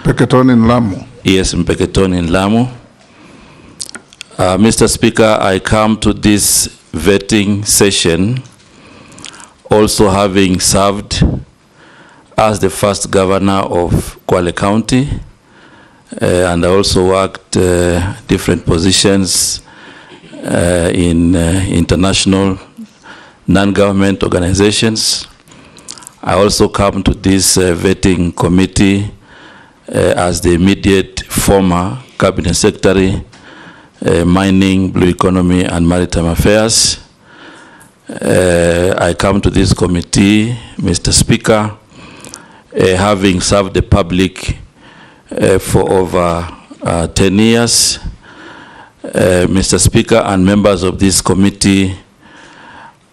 Mpeketoni in Lamu. Yes, Mpeketoni in Lamu. Mr. Speaker, I come to this vetting session also having served as the first governor of Kwale County, and I also worked different positions in international non-government organizations. I also come to this vetting committee as the immediate former cabinet secretary, mining, blue economy, and maritime affairs. I come to this committee, Mr. Speaker, having served the public for over 10 years. Mr. Speaker and members of this committee,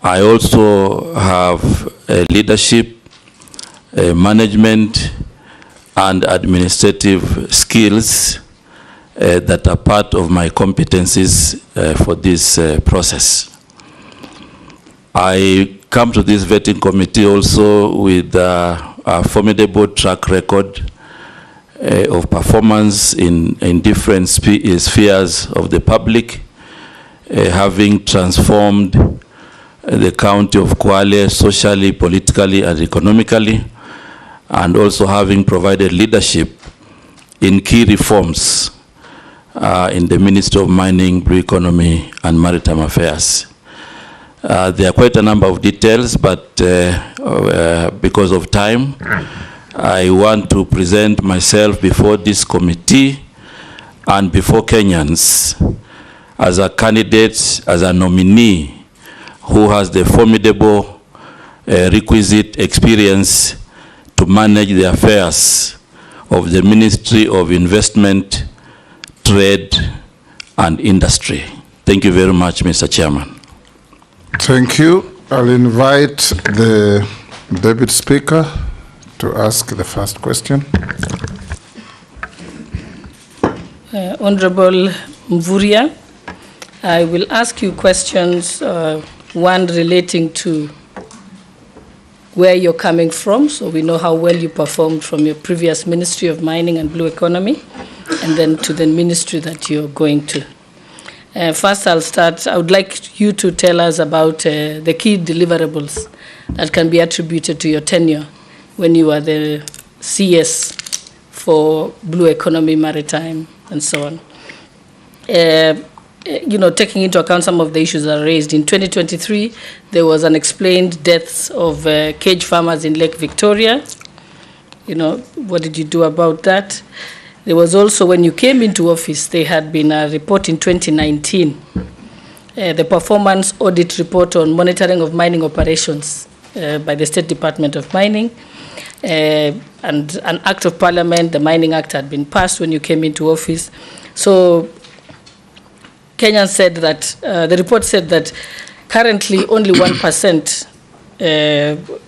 I also have leadership, management, and administrative skills that are part of my competencies for this process. I come to this vetting committee also with a formidable track record of performance in different spheres of the public, having transformed the county of Kwale socially, politically, and economically, and also having provided leadership in key reforms in the Ministry of Mining, Blue Economy, and Maritime Affairs. There are quite a number of details, but because of time, I want to present myself before this committee and before Kenyans as a candidate, as a nominee who has the formidable requisite experience to manage the affairs of the Ministry of Investment, Trade, and Industry. Thank you very much, Mr. Chairman. Thank you. I'll invite the Deputy Speaker to ask the first question. Honorable Mvurya, I will ask you questions, one relating to where you're coming from, so we know how well you performed from your previous Ministry of Mining and Blue Economy, and then to the ministry that you're going to. First, I'll start. I would like you to tell us about the key deliverables that can be attributed to your tenure when you were the CS for Blue Economy, Maritime, and so on. Taking into account some of the issues that are raised, in 2023, there was unexplained deaths of cage farmers in Lake Victoria. What did you do about that? There was also, when you came into office, there had been a report in 2019, the performance audit report on monitoring of mining operations by the State Department of Mining, and an act of parliament, the Mining Act, had been passed when you came into office. So Kenya said that, the report said that currently only 1%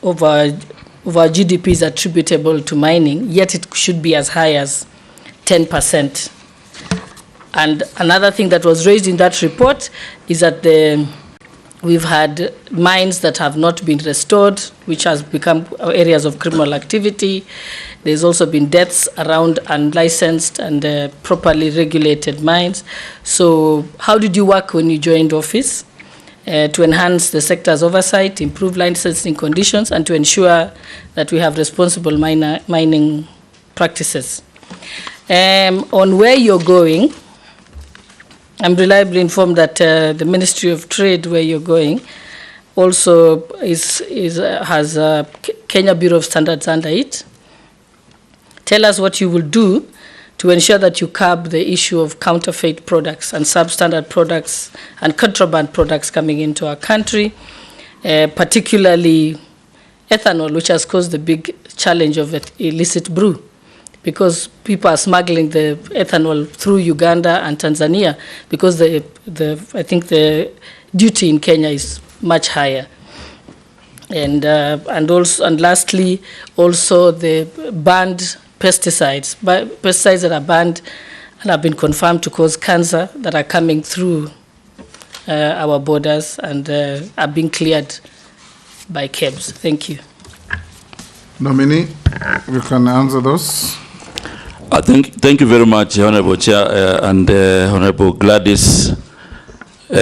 of our GDP is attributable to mining, yet it should be as high as 10%. And another thing that was raised in that report is that we've had mines that have not been restored, which has become areas of criminal activity. There's also been deaths around unlicensed and properly regulated mines. So how did you work when you joined office to enhance the sector's oversight, improve licensing conditions, and to ensure that we have responsible mining practices? On where you're going, I'm reliably informed that the Ministry of Trade, where you're going, also has a Kenya Bureau of Standards under it. Tell us what you will do to ensure that you curb the issue of counterfeit products and substandard products and contraband products coming into our country, particularly ethanol, which has caused the big challenge of illicit brew, because people are smuggling the ethanol through Uganda and Tanzania, because I think the duty in Kenya is much higher. And lastly, also the banned pesticides that are banned and have been confirmed to cause cancer, that are coming through our borders and are being cleared by KEBS. Thank you. Nominee, you can answer those. Thank you very much, Honorable Chair and Honorable Gladys,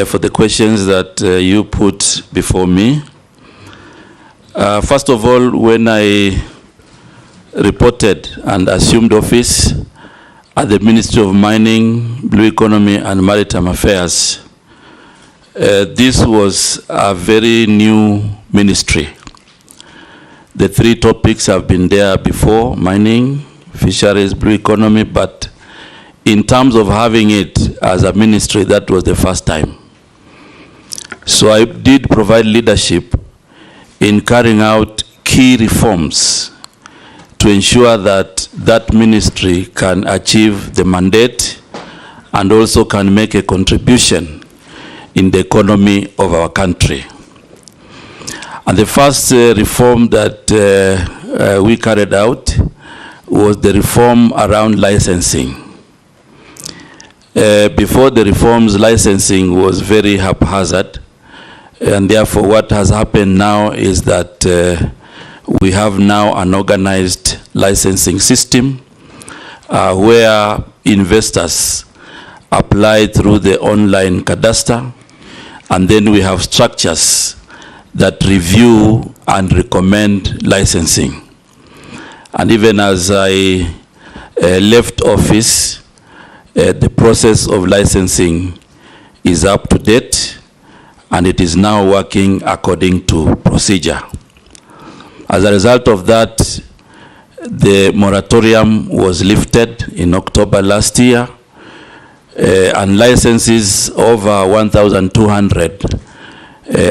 for the questions that you put before me. First of all, when I reported and assumed office at the Ministry of Mining, Blue Economy and Maritime Affairs, this was a very new ministry. The three topics have been there before: mining, fisheries, blue economy, but in terms of having it as a ministry, that was the first time. So I did provide leadership in carrying out key reforms to ensure that that ministry can achieve the mandate and also can make a contribution in the economy of our country. And the first reform that we carried out was the reform around licensing. Before the reforms, licensing was very haphazard, and therefore what has happened now is that we have now an organized licensing system where investors apply through the online cadastre, and then we have structures that review and recommend licensing. And even as I left office, the process of licensing is up to date, and it is now working according to procedure. As a result of that, the moratorium was lifted in October last year, and licenses over 1,200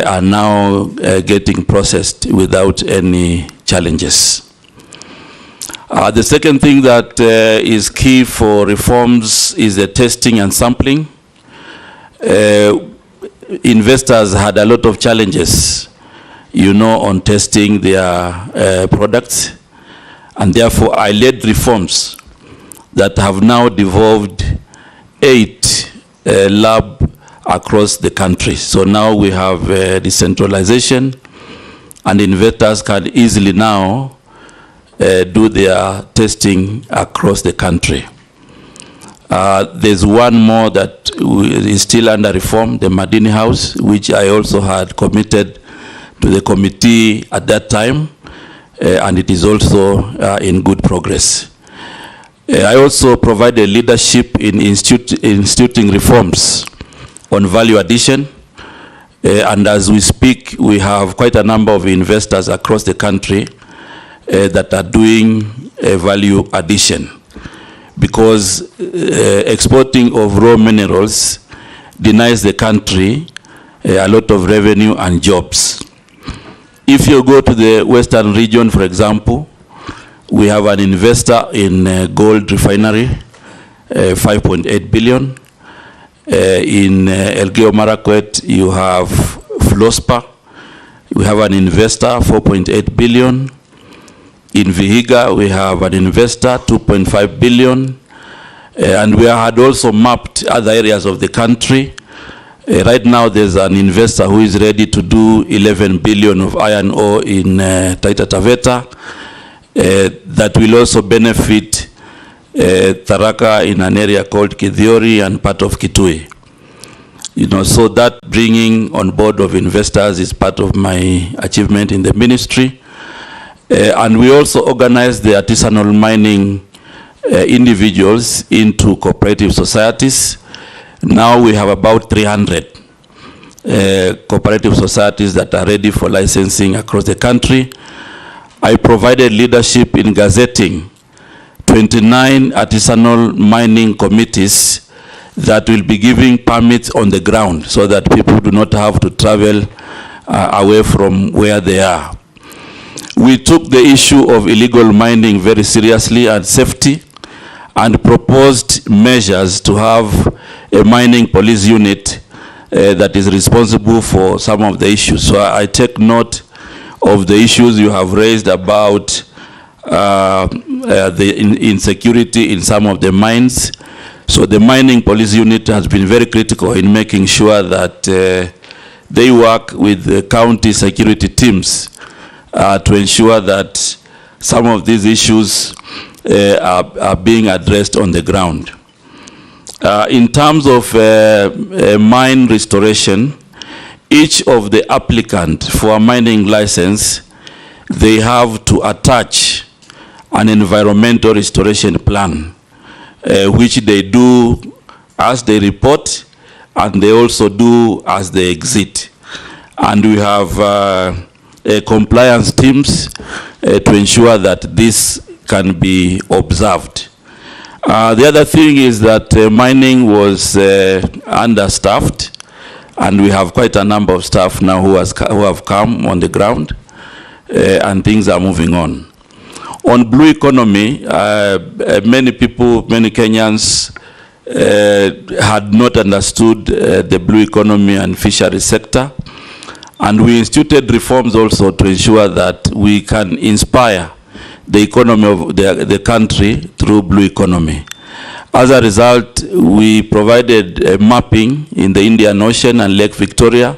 are now getting processed without any challenges. The second thing that is key for reforms is the testing and sampling. Investors had a lot of challenges, on testing their products, and therefore I led reforms that have now devolved 8 labs across the country. So now we have decentralization, and investors can easily now do their testing across the country. There's one more that is still under reform, the Madini House, which I also had committed to the committee at that time, and it is also in good progress. I also provided leadership in instituting reforms on value addition, and as we speak, we have quite a number of investors across the country that are doing value addition, because exporting of raw minerals denies the country a lot of revenue and jobs. If you go to the Western region, for example, we have an investor in gold refinery, 5.8 billion. In Elgeyo Marakwet, you have Flospa. We have an investor, 4.8 billion. In Vihiga, we have an investor, 2.5 billion. And we had also mapped other areas of the country. Right now, there's an investor who is ready to do 11 billion of iron ore in Taita Taveta. That will also benefit Tharaka in an area called Kithiori and part of Kitui. So that bringing on board of investors is part of my achievement in the ministry. And we also organized the artisanal mining individuals into cooperative societies. Now we have about 300 cooperative societies that are ready for licensing across the country. I provided leadership in gazetting 29 artisanal mining committees that will be giving permits on the ground so that people do not have to travel away from where they are. We took the issue of illegal mining very seriously and safety, and proposed measures to have a mining police unit that is responsible for some of the issues. So I take note of the issues you have raised about the insecurity in some of the mines. So the mining police unit has been very critical in making sure that they work with the county security teams to ensure that some of these issues are being addressed on the ground. In terms of mine restoration, each of the applicant for a mining license, they have to attach an environmental restoration plan, which they do as they report, and they also do as they exit. And we have compliance teams to ensure that this can be observed. The other thing is that mining was understaffed, and we have quite a number of staff now who have come on the ground, and things are moving on. On blue economy, many people, many Kenyans had not understood the blue economy and fishery sector, and we instituted reforms also to ensure that we can inspire the economy of the country through blue economy. As a result, we provided mapping in the Indian Ocean and Lake Victoria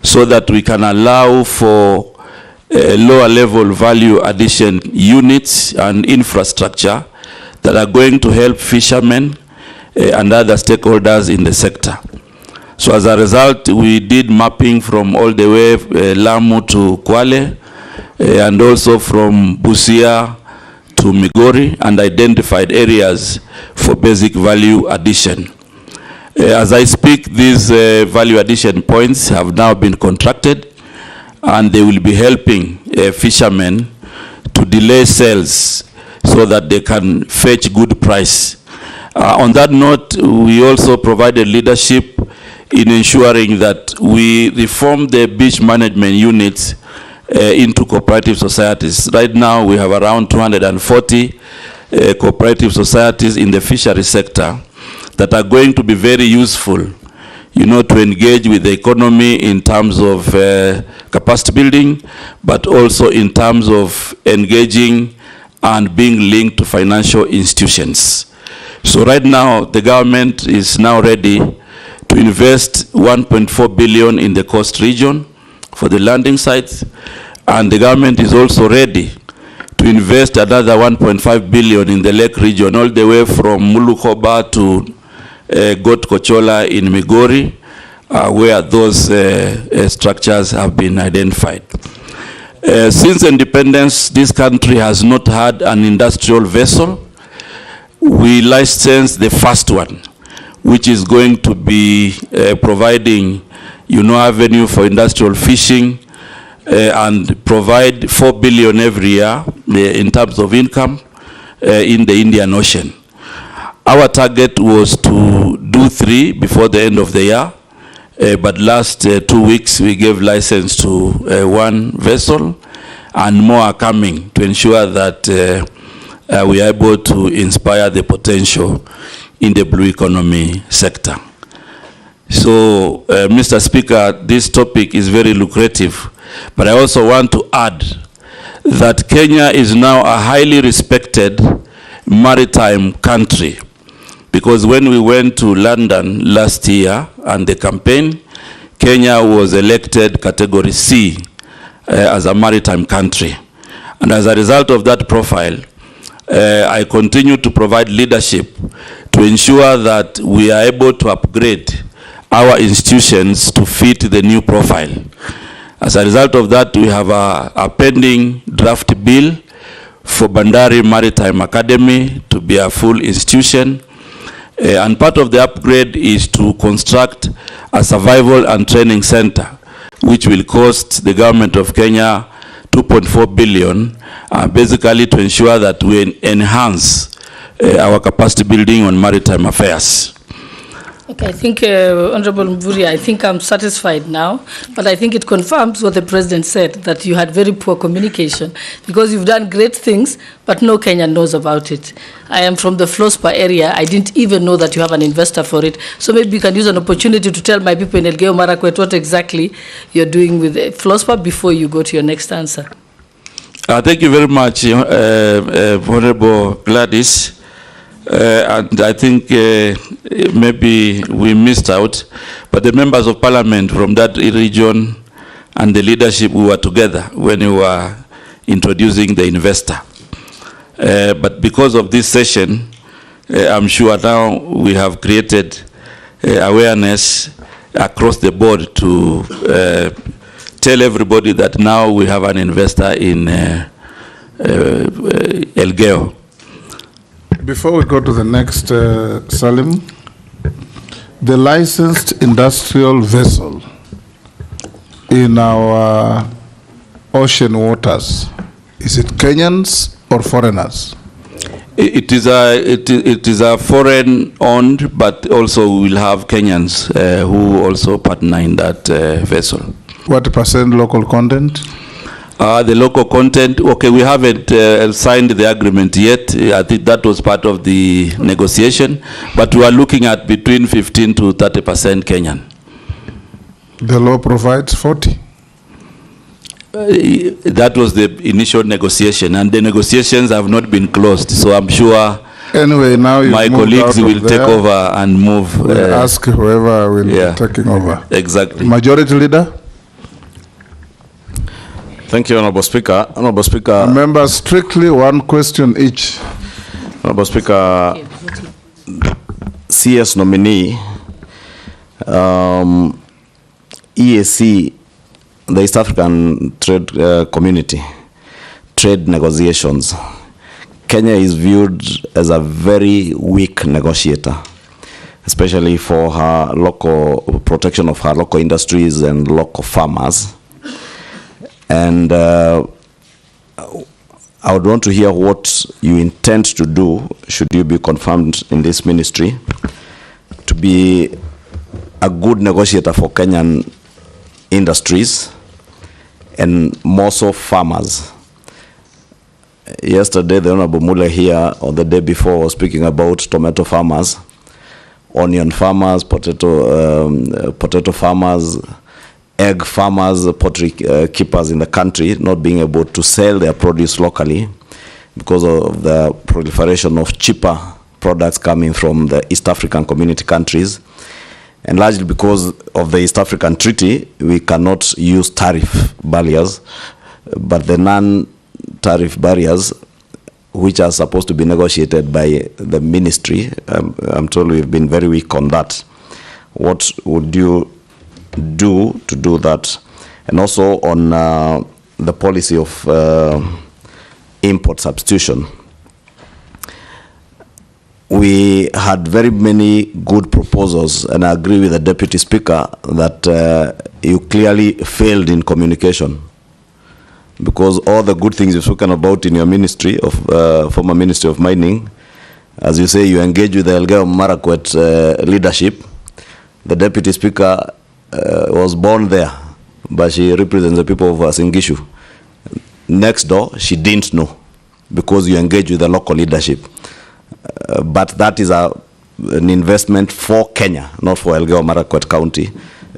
so that we can allow for lower level value addition units and infrastructure that are going to help fishermen and other stakeholders in the sector. So as a result, we did mapping from all the way Lamu to Kwale, and also from Busia to Migori, and identified areas for basic value addition. As I speak, these value addition points have now been contracted, and they will be helping fishermen to delay sales so that they can fetch good price. On that note, we also provided leadership in ensuring that we reform the beach management units into cooperative societies. Right now, we have around 240 cooperative societies in the fishery sector that are going to be very useful, you know, to engage with the economy in terms of capacity building, but also in terms of engaging and being linked to financial institutions. So right now, the government is now ready to invest 1.4 billion in the coast region for the landing sites, and the government is also ready to invest another 1.5 billion in the lake region, all the way from Mulukoba to Got Kochola in Migori, where those structures have been identified. Since independence, this country has not had an industrial vessel. We licensed the first one, which is going to be providing, you know, avenue for industrial fishing and provide 4 billion every year in terms of income in the Indian Ocean. Our target was to do 3 before the end of the year, but last 2 weeks we gave license to 1 vessel, and more are coming to ensure that we are able to inspire the potential in the blue economy sector. So, Mr. Speaker, this topic is very lucrative, but I also want to add that Kenya is now a highly respected maritime country, because when we went to London last year and the campaign, Kenya was elected category C as a maritime country. And as a result of that profile, I continue to provide leadership to ensure that we are able to upgrade our institutions to fit the new profile. As a result of that, we have a pending draft bill for Bandari Maritime Academy to be a full institution. And part of the upgrade is to construct a survival and training center, which will cost the government of Kenya 2.4 billion, basically to ensure that we enhance our capacity building on maritime affairs. Okay, I think, Honorable Mvuri, I think I'm satisfied now, but I think it confirms what the President said, that you had very poor communication, because you've done great things, but no Kenyan knows about it. I am from the Flospa area. I didn't even know that you have an investor for it. So maybe you can use an opportunity to tell my people in Elgeyo Marakwet what exactly you're doing with Flospa before you go to your next answer. Thank you very much, Honorable Gladys. And I think maybe we missed out, but the members of parliament from that region and the leadership, we were together when we were introducing the investor. But because of this session, I'm sure now we have created awareness across the board to tell everybody that now we have an investor in Elgeyo. Before we go to the next, Salim, the licensed industrial vessel in our ocean waters, is it Kenyans or foreigners? It is a foreign owned, but also we will have Kenyans who also partner in that vessel. What % local content? The local content, okay, we haven't signed the agreement yet. I think that was part of the negotiation, but we are looking at between 15 to 30% Kenyan. The law provides 40. That was the initial negotiation, and the negotiations have not been closed. So I'm sure Anyway, now my colleagues will take over and move. We'll ask whoever will be taking over. Exactly. Majority Leader? Thank you, Honorable Speaker. Honorable Speaker. Remember, strictly one question each. Honorable Speaker, CS nominee, EAC, the East African Trade Community, trade negotiations. Kenya is viewed as a very weak negotiator, especially for her local protection of her local industries and local farmers. And I would want to hear what you intend to do, should you be confirmed in this ministry, to be a good negotiator for Kenyan industries and more so farmers. Yesterday, the Honorable Mule here, or the day before, was speaking about tomato farmers, onion farmers, potato farmers, egg farmers, poultry keepers in the country not being able to sell their produce locally because of the proliferation of cheaper products coming from the East African community countries. And largely because of the East African Treaty, we cannot use tariff barriers, but the non-tariff barriers, which are supposed to be negotiated by the ministry, I'm told we've been very weak on that. What would you do to do that? And also on the policy of import substitution. We had very many good proposals, and I agree with the Deputy Speaker that you clearly failed in communication, because all the good things you've spoken about in your ministry of former Ministry of Mining, as you say, you engage with the Elgeyo Marakwet leadership. The Deputy Speaker was born there, but she represents the people of Singishu. Next door, she didn't know, because you engage with the local leadership. But that is an investment for Kenya, not for Elgeyo Marakwet County.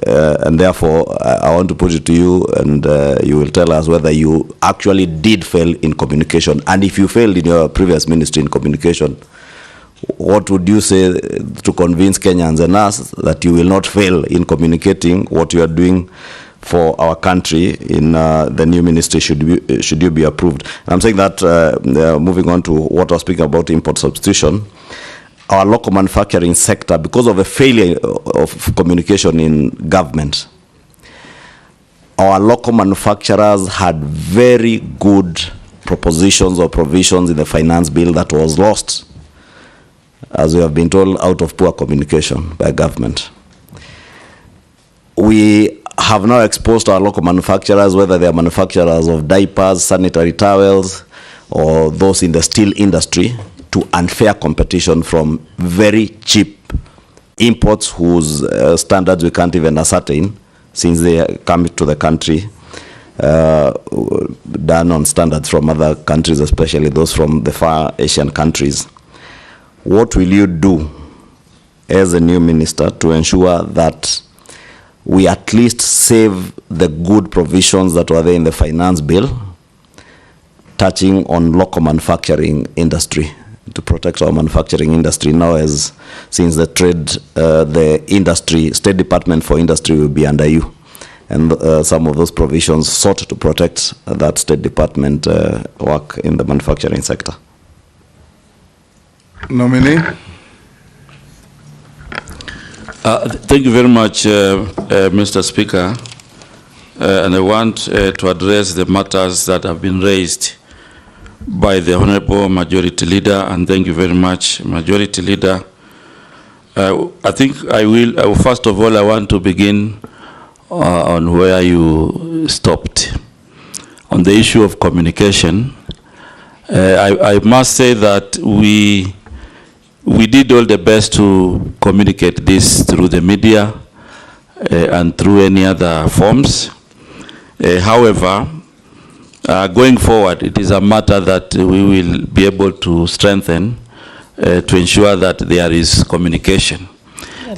And therefore, I want to put it to you, and you will tell us whether you actually did fail in communication. And if you failed in your previous ministry in communication, what would you say to convince Kenyans and us that you will not fail in communicating what you are doing for our country in the new ministry, should you be approved? And I'm saying that, moving on to what I was speaking about, import substitution, our local manufacturing sector, because of a failure of communication in government, our local manufacturers had very good propositions or provisions in the finance bill that was lost, as we have been told, out of poor communication by government. We have now exposed our local manufacturers, whether they are manufacturers of diapers, sanitary towels, or those in the steel industry, to unfair competition from very cheap imports whose standards we can't even ascertain, since they come to the country done on standards from other countries, especially those from the far Asian countries. What will you do as a new minister to ensure that we at least save the good provisions that were there in the finance bill touching on local manufacturing industry, to protect our manufacturing industry now, as since the State Department for Industry will be under you, and some of those provisions sought to protect that State Department work in the manufacturing sector? Nominee? Thank you very much, Mr. Speaker. And I want to address the matters that have been raised by the Honorable Majority Leader, and thank you very much, Majority Leader. I think I will, first of all, I want to begin on where you stopped. On the issue of communication, I must say that we did all the best to communicate this through the media and through any other forms. However, going forward, it is a matter that we will be able to strengthen to ensure that there is communication.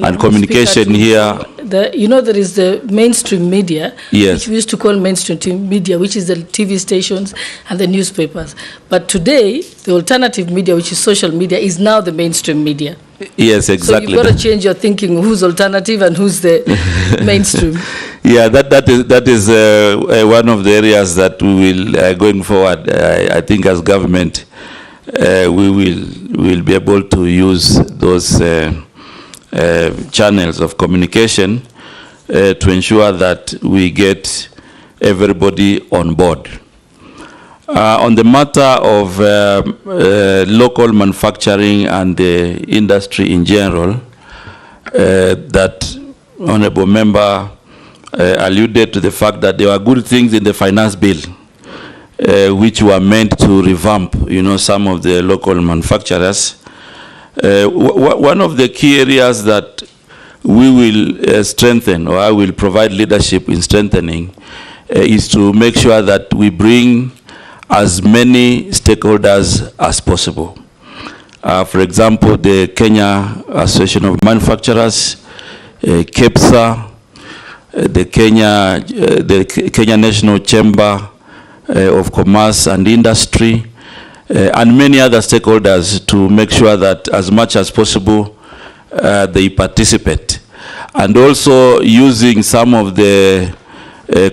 And communication here... there is the mainstream media, yes, which we used to call mainstream media, which is the TV stations and the newspapers. But today, the alternative media, which is social media, is now the mainstream media. Yes, exactly. So you've got to change your thinking, who's alternative and who's the mainstream. Yeah, that is one of the areas that we will, going forward, I think as government, we will be able to use those channels of communication to ensure that we get everybody on board. On the matter of local manufacturing and the industry in general, that Honorable Member alluded to the fact that there were good things in the finance bill, which were meant to revamp, some of the local manufacturers. One of the key areas that we will strengthen, or I will provide leadership in strengthening, is to make sure that we bring as many stakeholders as possible. For example, the Kenya Association of Manufacturers, KEPSA, the Kenya National Chamber of Commerce and Industry, and many other stakeholders, to make sure that as much as possible they participate. And also using some of the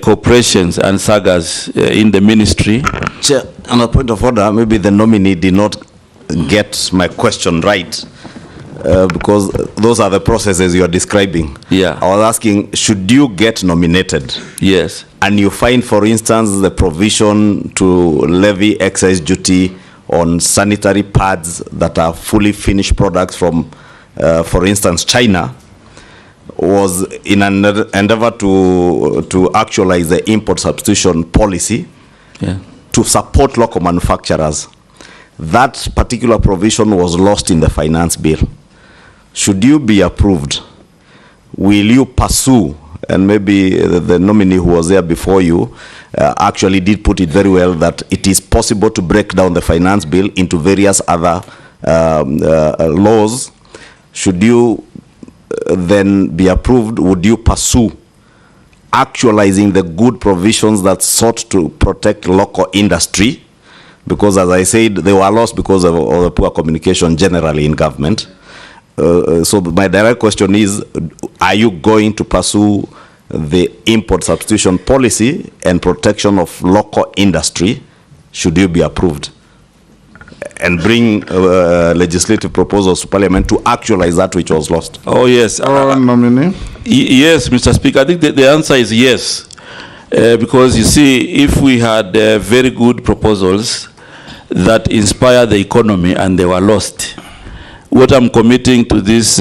corporations and sagas in the ministry. Chair, on a point of order, maybe the nominee did not get my question right, because those are the processes you are describing. Yeah. I was asking, should you get nominated? Yes. And you find, for instance, the provision to levy excise duty on sanitary pads that are fully finished products from, for instance, China, was in an endeavor to actualize the import substitution policy, yeah, to support local manufacturers. That particular provision was lost in the finance bill. Should you be approved, will you pursue, and maybe the nominee who was there before you actually did put it very well, that it is possible to break down the finance bill into various other laws. Should you then be approved, would you pursue actualizing the good provisions that sought to protect local industry? Because, as I said, they were lost because of the poor communication generally in government. So my direct question is, are you going to pursue the import substitution policy and protection of local industry, should you be approved, and bring legislative proposals to Parliament to actualize that which was lost? Oh, yes. Nominee? Yes, Mr. Speaker. I think the answer is yes. Because, you see, if we had very good proposals that inspire the economy and they were lost, what I'm committing to this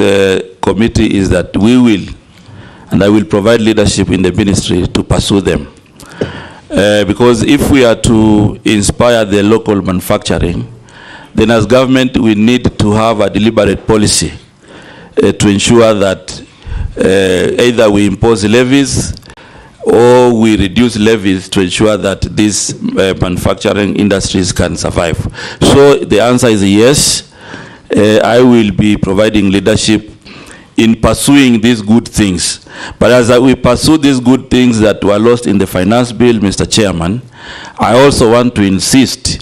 committee is that we will, and I will provide leadership in the ministry to pursue them. Because if we are to inspire the local manufacturing, then as government we need to have a deliberate policy to ensure that either we impose levies or we reduce levies to ensure that these manufacturing industries can survive. So the answer is yes. I will be providing leadership in pursuing these good things. But as we pursue these good things that were lost in the finance bill, Mr. Chairman, I also want to insist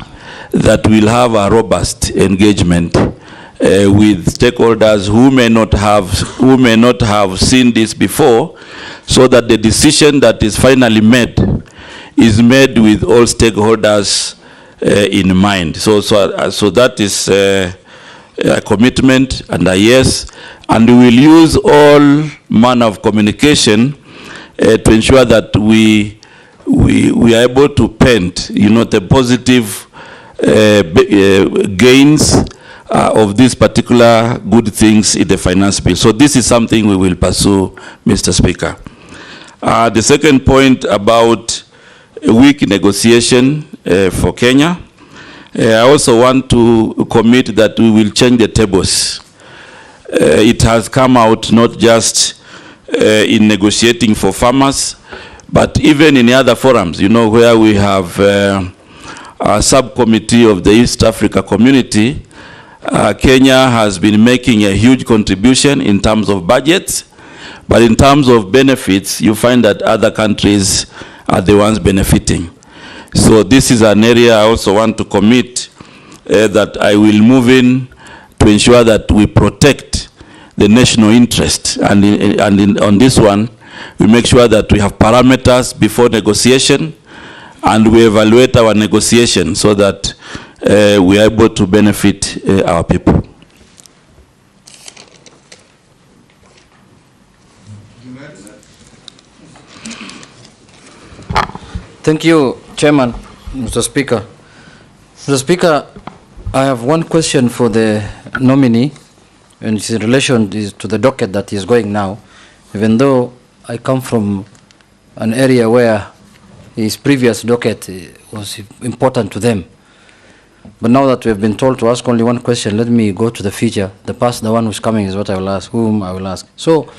that we'll have a robust engagement with stakeholders who may not have seen this before, so that the decision that is finally made is made with all stakeholders in mind. So that is a commitment and a yes, and we will use all manner of communication to ensure that we are able to paint, the positive gains of these particular good things in the finance bill. So this is something we will pursue, Mr. Speaker. The second point about a weak negotiation for Kenya, I also want to commit that we will change the tables. It has come out not just in negotiating for farmers, but even in other forums, where we have a subcommittee of the East Africa community. Kenya has been making a huge contribution in terms of budgets, but in terms of benefits, you find that other countries are the ones benefiting. So this is an area I also want to commit that I will move in to ensure that we protect the national interest. And on this one, we make sure that we have parameters before negotiation, and we evaluate our negotiation so that we are able to benefit our people. Thank you, Chairman, Mr. Speaker. Mr. Speaker, I have one question for the nominee, and it's in relation to the docket that is going now. Even though I come from an area where his previous docket was important to them. But now that we have been told to ask only one question, let me go to the future. The past, the one who's coming is what I will ask, whom I will ask. So,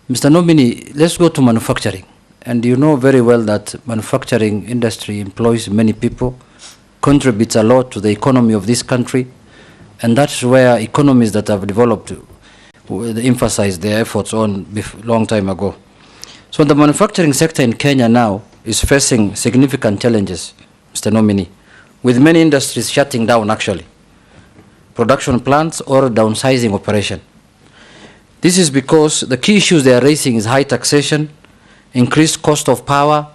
Mr. Nominee, let's go to manufacturing. And you know very well that manufacturing industry employs many people, contributes a lot to the economy of this country, and that's where economies that have developed emphasize their efforts on long time ago. So the manufacturing sector in Kenya now is facing significant challenges, Mr. Nominee, with many industries shutting down actually, production plants or downsizing operation. This is because the key issues they are raising is high taxation, increased cost of power,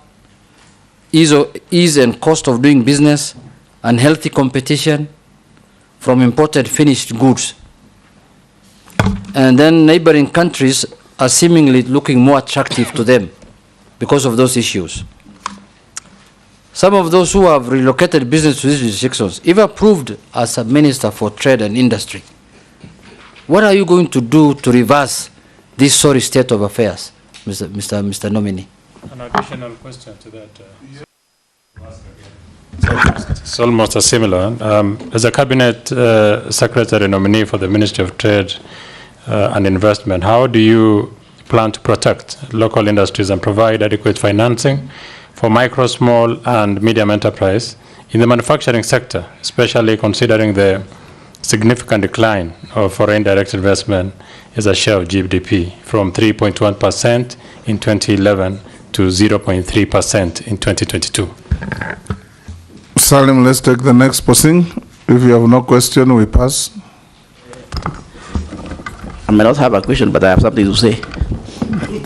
ease and cost of doing business, unhealthy competition from imported finished goods. And then neighboring countries are seemingly looking more attractive to them because of those issues. Some of those who have relocated business to these jurisdictions, if approved as a Minister for Trade and Industry, what are you going to do to reverse this sorry state of affairs, Mr. Nominee? An additional question to that. It's almost a similar one. As a Cabinet Secretary nominee for the Ministry of Trade and Investment, how do you plan to protect local industries and provide adequate financing for micro, small, and medium enterprise in the manufacturing sector, especially considering the significant decline of foreign direct investment as a share of GDP from 3.1% in 2011 to 0.3% in 2022? Salim, let's take the next person. If you have no question, we pass. I may not have a question, but I have something to say.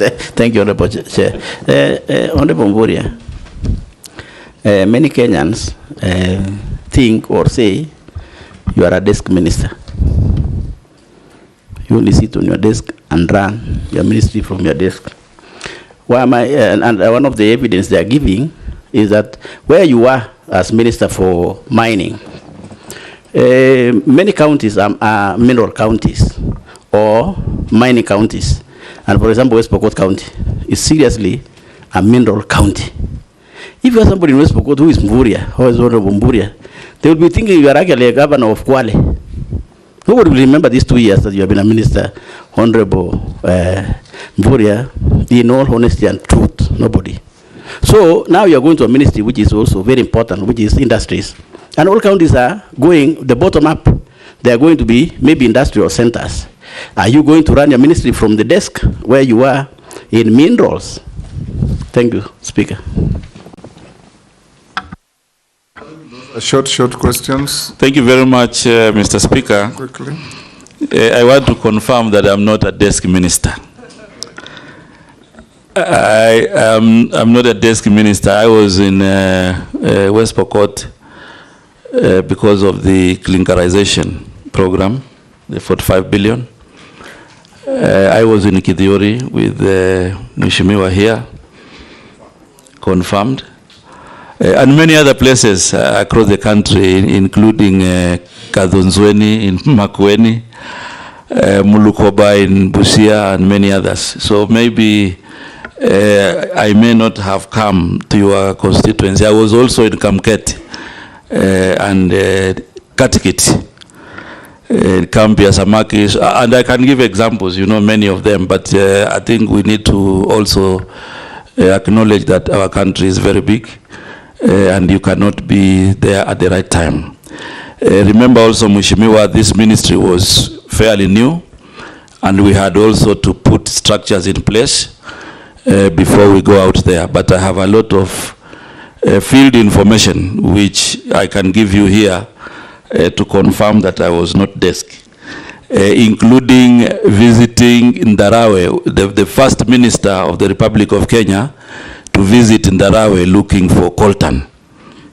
Thank you, Honorable Chair. Honorable Mburia, many Kenyans think or say you are a desk minister. You only sit on your desk and run your ministry from your desk. Why am I? And one of the evidence they are giving is that where you are as Minister for Mining, many counties are mineral counties or mining counties. And for example, West Pokot County is seriously a mineral county. If you have somebody in West Pokot who is Mburia, or is Honorable Mburia, they will be thinking you are actually a governor of Kwale. Nobody will remember these 2 years that you have been a minister, Honorable Mburia, in all honesty and truth. Nobody. So now you are going to a ministry which is also very important, which is industries. And all counties are going, the bottom up, they are going to be maybe industrial centers. Are you going to run your ministry from the desk where you are in minerals? Thank you, Speaker. Short questions. Thank you very much, Mr. Speaker. Quickly. I want to confirm that I'm not a desk minister. I'm not a desk minister. I was in West Pokot because of the clinkerization program. the 45 billion. I was in Kithiori with Mheshimiwa here, confirmed. And many other places across the country, including Kadhunzweni in Makueni, Mulukoba in Busia, and many others. So maybe I may not have come to your constituency. I was also in Kamket and Katikit, Kambia, Samakis, and I can give examples, you know, many of them, but I think we need to also acknowledge that our country is very big. And you cannot be there at the right time. Remember also, Mheshimiwa, this ministry was fairly new, and we had also to put structures in place before we go out there. But I have a lot of field information which I can give you here to confirm that I was not desk, including visiting Ndarawe, the first minister of the Republic of Kenya, to visit Ndarawe looking for coltan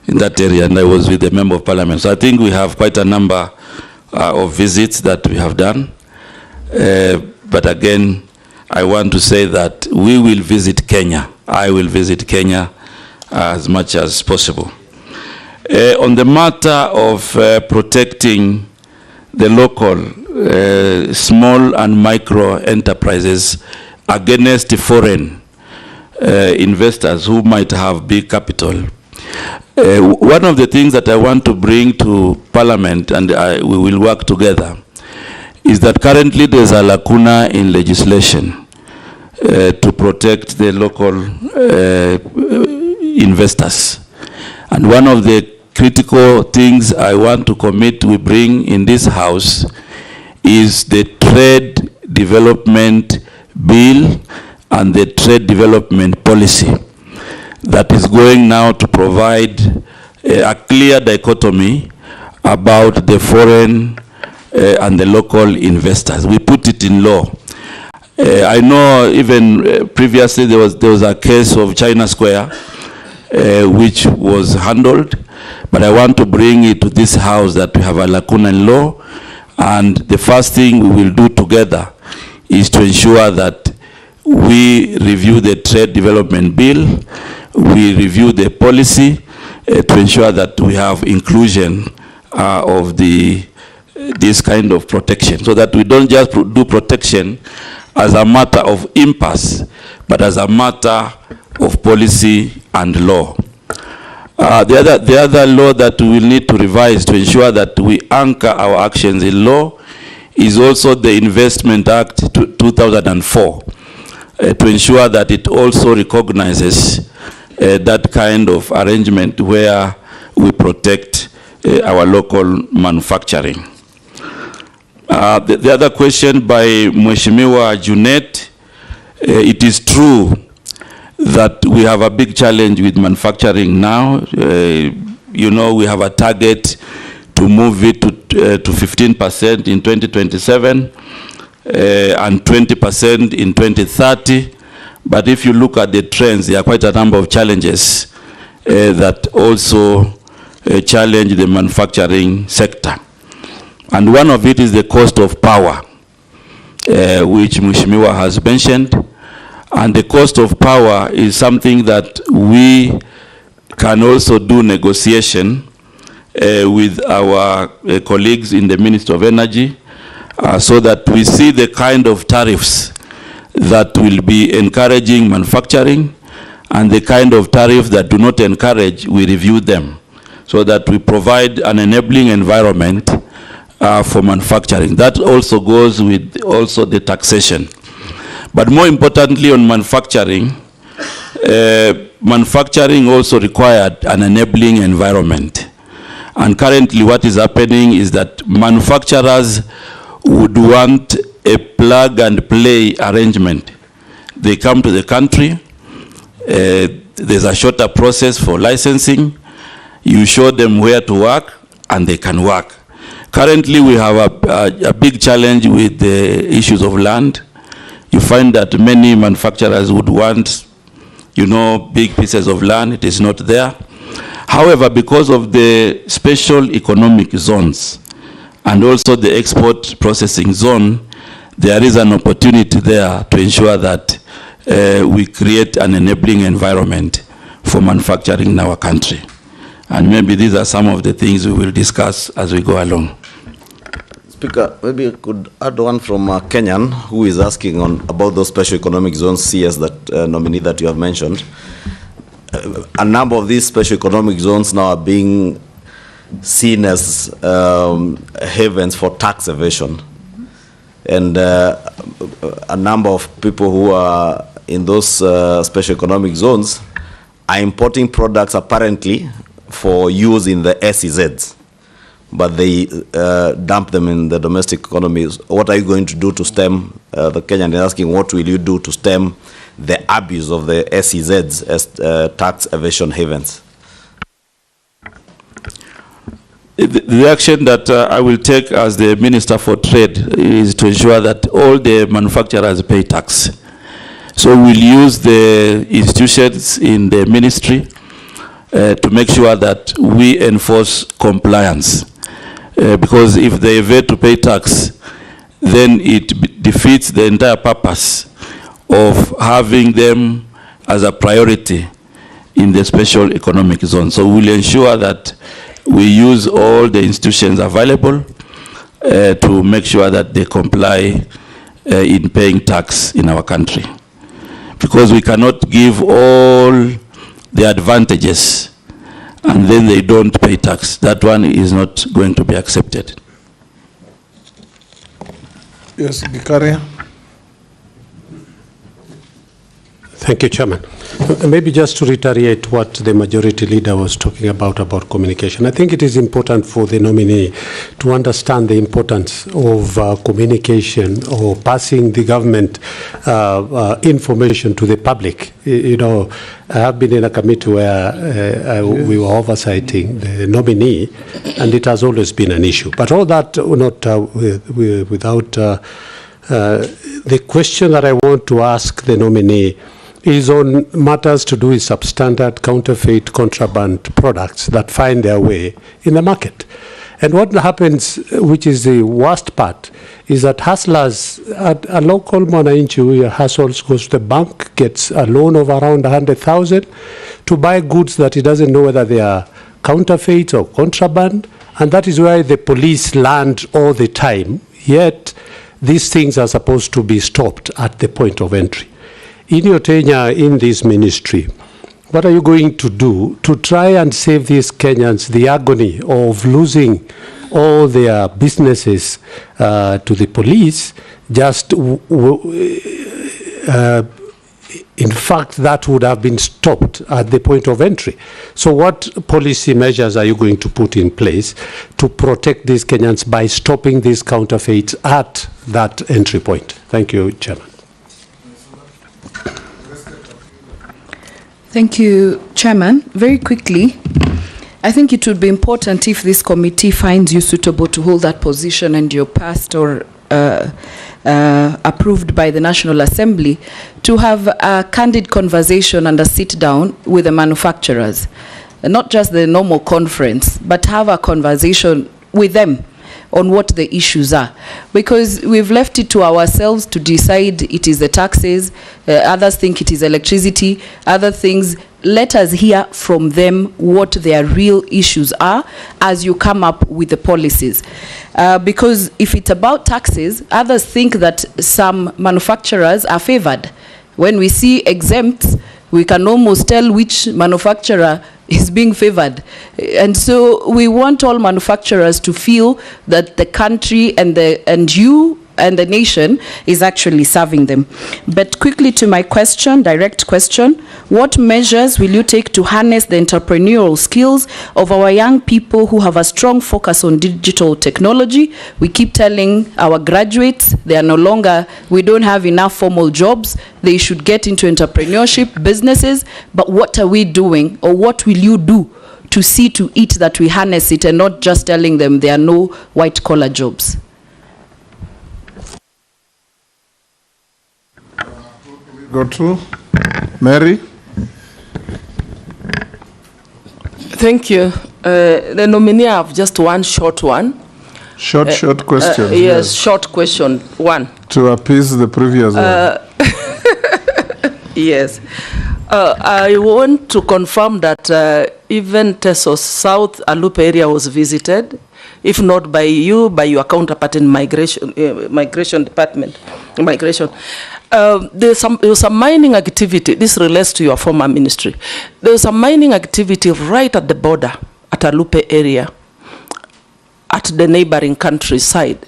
in that area, and I was with the Member of Parliament. So I think we have quite a number of visits that we have done. But again, I want to say that we will visit Kenya. I will visit Kenya as much as possible. On the matter of protecting the local small and micro enterprises against foreign investors who might have big capital. One of the things that I want to bring to Parliament, and we will work together, is that currently there's a lacuna in legislation to protect the local investors. And one of the critical things I want to commit we bring in this House is the Trade Development Bill and the trade development policy that is going now to provide a clear dichotomy about the foreign and the local investors. We put it in law. I know even previously there was a case of China Square which was handled, but I want to bring it to this House that we have a lacuna in law, and the first thing we will do together is to ensure that we review the trade development bill, we review the policy to ensure that we have inclusion of this kind of protection, so that we don't just do protection as a matter of impasse, but as a matter of policy and law. The other law that we will need to revise to ensure that we anchor our actions in law is also the Investment Act 2004. To ensure that it also recognizes that kind of arrangement where we protect our local manufacturing. The other question by Mheshimiwa Junet, it is true that we have a big challenge with manufacturing now. You know, we have a target to move it to 15% in 2027. And 20% in 2030. But if you look at the trends, there are quite a number of challenges that also challenge the manufacturing sector. And one of it is the cost of power, which Mheshimiwa has mentioned. And the cost of power is something that we can also do negotiation with our colleagues in the Ministry of Energy, so that we see the kind of tariffs that will be encouraging manufacturing, and the kind of tariffs that do not encourage, we review them, so that we provide an enabling environment for manufacturing. That also goes with also the taxation. But more importantly on manufacturing, manufacturing also required an enabling environment. And currently what is happening is that manufacturers would want a plug and play arrangement. They come to the country, there's a shorter process for licensing, you show them where to work, and they can work. Currently we have a big challenge with the issues of land. You find that many manufacturers would want, you know, big pieces of land. It is not there. However, because of the special economic zones and also the export processing zone, there is an opportunity there to ensure that we create an enabling environment for manufacturing in our country. And maybe these are some of the things we will discuss as we go along. Speaker, maybe I could add one from Kenyan, who is asking about those special economic zones, CS, that nominee that you have mentioned. A number of these special economic zones now are being seen as havens for tax evasion. And a number of people who are in those special economic zones are importing products apparently for use in the SEZs, but they dump them in the domestic economy. What are you going to do to stem, the Kenyan is asking, what will you do to stem the abuse of the SEZs as tax evasion havens? The action that I will take as the Minister for Trade is to ensure that all the manufacturers pay tax. So we'll use the institutions in the ministry to make sure that we enforce compliance. Because if they evade to pay tax, then it defeats the entire purpose of having them as a priority in the special economic zone. So we'll ensure that we use all the institutions available to make sure that they comply in paying tax in our country. Because we cannot give all the advantages and then they don't pay tax. That one is not going to be accepted. Yes, Guthurima. Thank you, Chairman. Maybe just to reiterate what the majority leader was talking about communication. I think it is important for the nominee to understand the importance of communication or passing the government information to the public. You know, I have been in a committee where we were oversighting the nominee, and it has always been an issue. But all that not without the question that I want to ask the nominee is on matters to do with substandard, counterfeit, contraband products that find their way in the market. And what happens, which is the worst part, is that hustlers, a local mwananchi who hustles, goes to the bank, gets a loan of around 100,000 to buy goods that he doesn't know whether they are counterfeit or contraband, and that is why the police land all the time. Yet these things are supposed to be stopped at the point of entry. In your tenure in this ministry, what are you going to do to try and save these Kenyans the agony of losing all their businesses to the police? Just, in fact, that would have been stopped at the point of entry. So what policy measures are you going to put in place to protect these Kenyans by stopping these counterfeits at that entry point? Thank you, Chairman. Thank you, Chairman. Very quickly, I think it would be important if this committee finds you suitable to hold that position and you're passed or approved by the National Assembly, to have a candid conversation and a sit down with the manufacturers. Not just the normal conference, but have a conversation with them on what the issues are, because we've left it to ourselves to decide. It is the taxes, others think it is electricity, other things. Let us hear from them what their real issues are as you come up with the policies. Because if it's about taxes, others think that some manufacturers are favored. When we see exempts, we can almost tell which manufacturer is being favored. And so we want all manufacturers to feel that the country and you and the nation is actually serving them. But quickly to my question, direct question, what measures will you take to harness the entrepreneurial skills of our young people who have a strong focus on digital technology? We keep telling our graduates they are no longer, we don't have enough formal jobs, they should get into entrepreneurship, businesses, but what are we doing, or what will you do to see to it that we harness it and not just telling them there are no white collar jobs? Go to Mary. Thank you. The nominee, I have just one short one. Short questions. Yes, short question. One. To appease the previous one. Yes. I want to confirm that even Tesos South Alupe area was visited, if not by you, by your counterpart in migration department. Migration. There was some mining activity. This relates to your former ministry. There was a mining activity right at the border at Alupe area, at the neighboring countryside.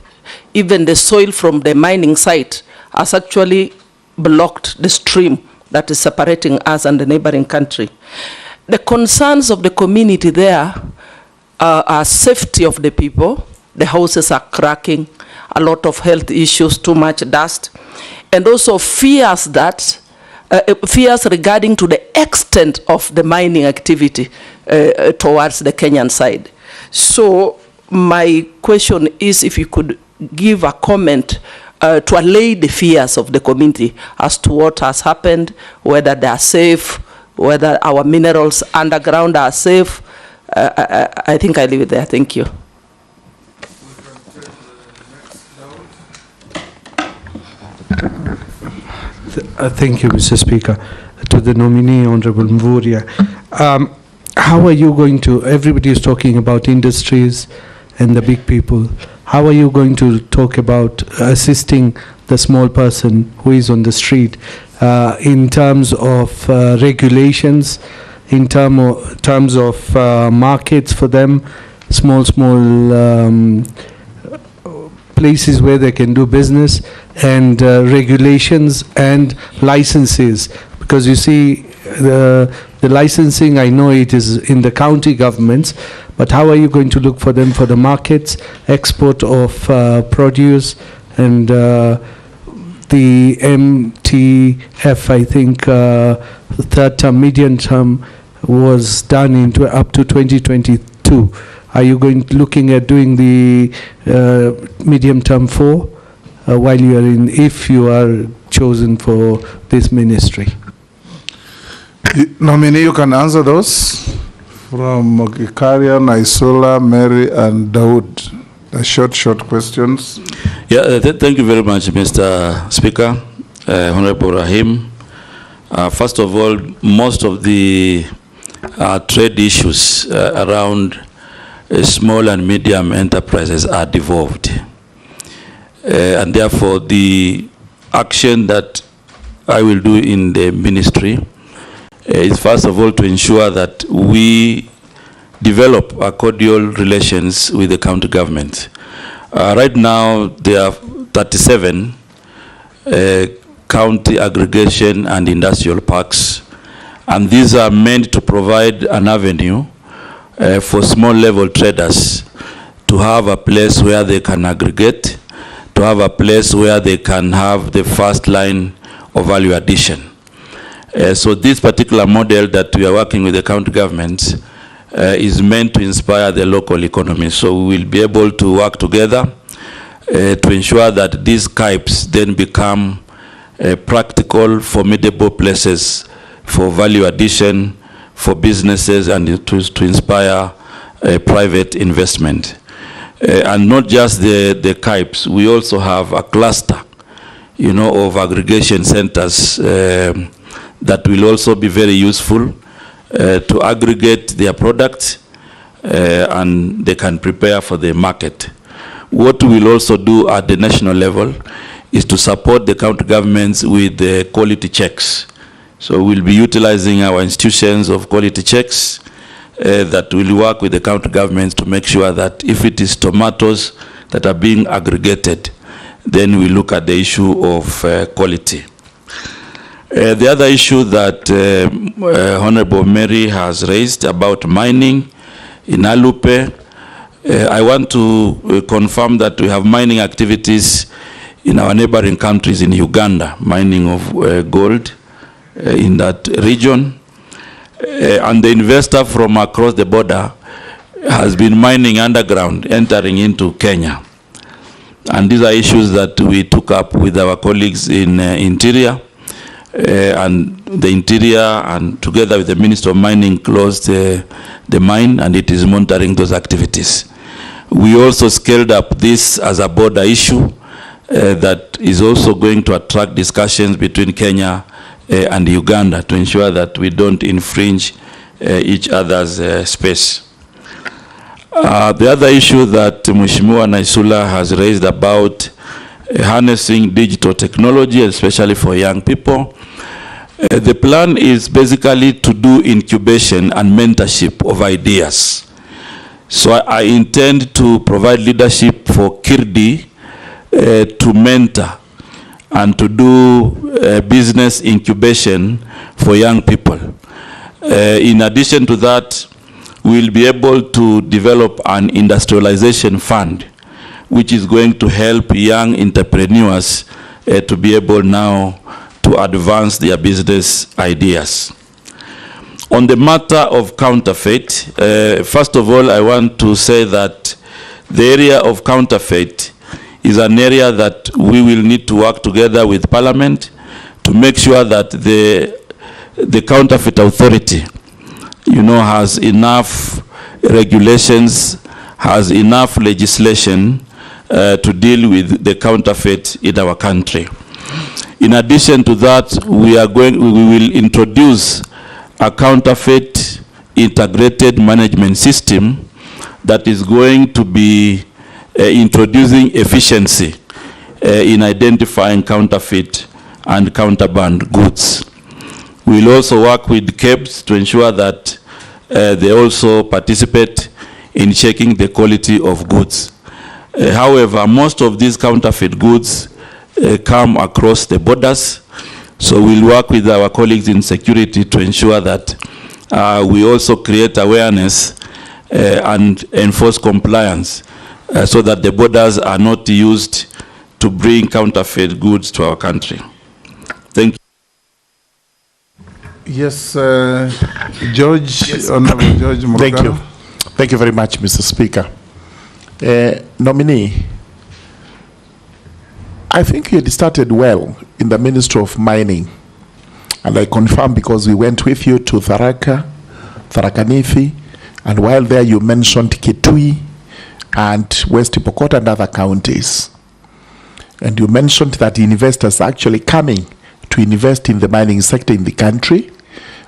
Even the soil from the mining site has actually blocked the stream that is separating us and the neighboring country. The concerns of the community there are safety of the people. The houses are cracking, a lot of health issues, too much dust, and also fears that fears regarding to the extent of the mining activity towards the Kenyan side. So my question is if you could give a comment to allay the fears of the community as to what has happened, whether they are safe, whether our minerals underground are safe. I think I leave it there. Thank you. Thank you, Mr. Speaker. To the nominee, Honorable Mvurya. How are you going to, everybody is talking about industries and the big people. How are you going to talk about assisting the small person who is on the street in terms of regulations, in terms of markets for them, small places where they can do business, and regulations and licenses? Because you see, the licensing, I know it is in the county governments, but how are you going to look for them for the markets, export of produce, and the MTF, I think, third term, medium term, was done up to 2022. Are you looking at doing the medium term 4 while you are if you are chosen for this ministry? Nominee, you can answer those from Gikaria, Naisula, Mary, and Dawood. The short questions. Yeah, thank you very much, Mr. Speaker, Honorable Rahim. First of all, most of the trade issues around small and medium enterprises are devolved. And therefore, the action that I will do in the ministry is first of all to ensure that we develop a cordial relations with the county government. Right now, there are 37 county aggregation and industrial parks, and these are meant to provide an avenue for small level traders to have a place where they can aggregate, to have a place where they can have the first line of value addition. So this particular model that we are working with the county government is meant to inspire the local economy. So we will be able to work together to ensure that these KIPes then become practical, formidable places for value addition, for businesses, and to inspire private investment. And not just the KIPes, we also have a cluster, of aggregation centers that will also be very useful to aggregate their products and they can prepare for the market. What we will also do at the national level is to support the county governments with the quality checks. So we'll be utilizing our institutions of quality checks that will work with the county governments to make sure that if it is tomatoes that are being aggregated, then we look at the issue of quality. The other issue that Honorable Mary has raised about mining in Alupe, I want to confirm that we have mining activities in our neighboring countries in Uganda, mining of gold in that region. And the investor from across the border has been mining underground, entering into Kenya. And these are issues that we took up with our colleagues in Interior. And the Interior, and together with the Minister of Mining, closed the mine, and it is monitoring those activities. We also scaled up this as a border issue that is also going to attract discussions between Kenya and Uganda to ensure that we don't infringe each other's space. The other issue that Mheshimiwa Naisula has raised about harnessing digital technology, especially for young people. The plan is basically to do incubation and mentorship of ideas. So I intend to provide leadership for Kirdi to mentor and to do business incubation for young people. In addition to that, we'll be able to develop an industrialization fund, which is going to help young entrepreneurs to be able now to advance their business ideas. On the matter of counterfeit, first of all, I want to say that the area of counterfeit is an area that we will need to work together with Parliament to make sure that the counterfeit authority, has enough regulations, has enough legislation to deal with the counterfeit in our country. In addition to that, we will introduce a counterfeit integrated management system that is going to be introducing efficiency in identifying counterfeit and contraband goods. We'll also work with KEBS to ensure that they also participate in checking the quality of goods. However, most of these counterfeit goods come across the borders, so we'll work with our colleagues in security to ensure that we also create awareness and enforce compliance so that the borders are not used to bring counterfeit goods to our country. Thank you. Yes, George, yes. Honorable George Murugano. Thank you. Thank you very much, Mr. Speaker. Nominee, I think you had started well in the Ministry of Mining. And I confirm because we went with you to Tharaka Nithi, and while there you mentioned Kitui and West Pokot and other counties. And you mentioned that investors are actually coming to invest in the mining sector in the country.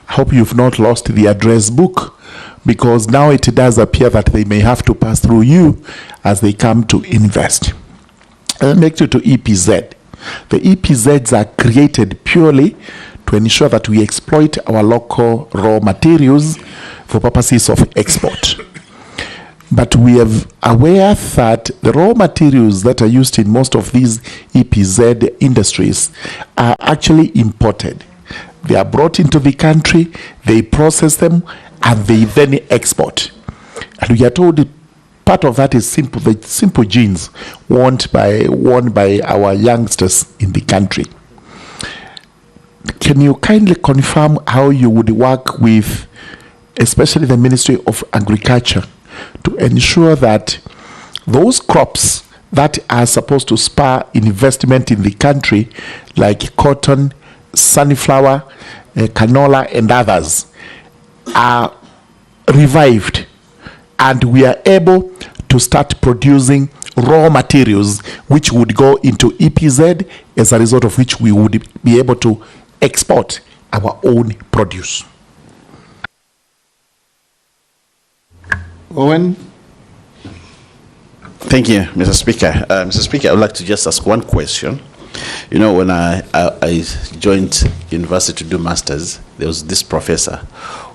I hope you've not lost the address book, because now it does appear that they may have to pass through you as they come to invest. And next to EPZ. The EPZs are created purely to ensure that we exploit our local raw materials for purposes of export. But we are aware that the raw materials that are used in most of these EPZ industries are actually imported. They are brought into the country, they process them, and they then export. And we are told part of that is simple, the simple jeans worn by our youngsters in the country. Can you kindly confirm how you would work with, especially the Ministry of Agriculture, to ensure that those crops that are supposed to spur investment in the country, like cotton, sunflower, canola, and others, are revived, and we are able to start producing raw materials which would go into EPZ, as a result of which we would be able to export our own produce? Owen? Thank you, Mr. Speaker. Mr. Speaker, I would like to just ask one question. When I joined university to do masters, there was this professor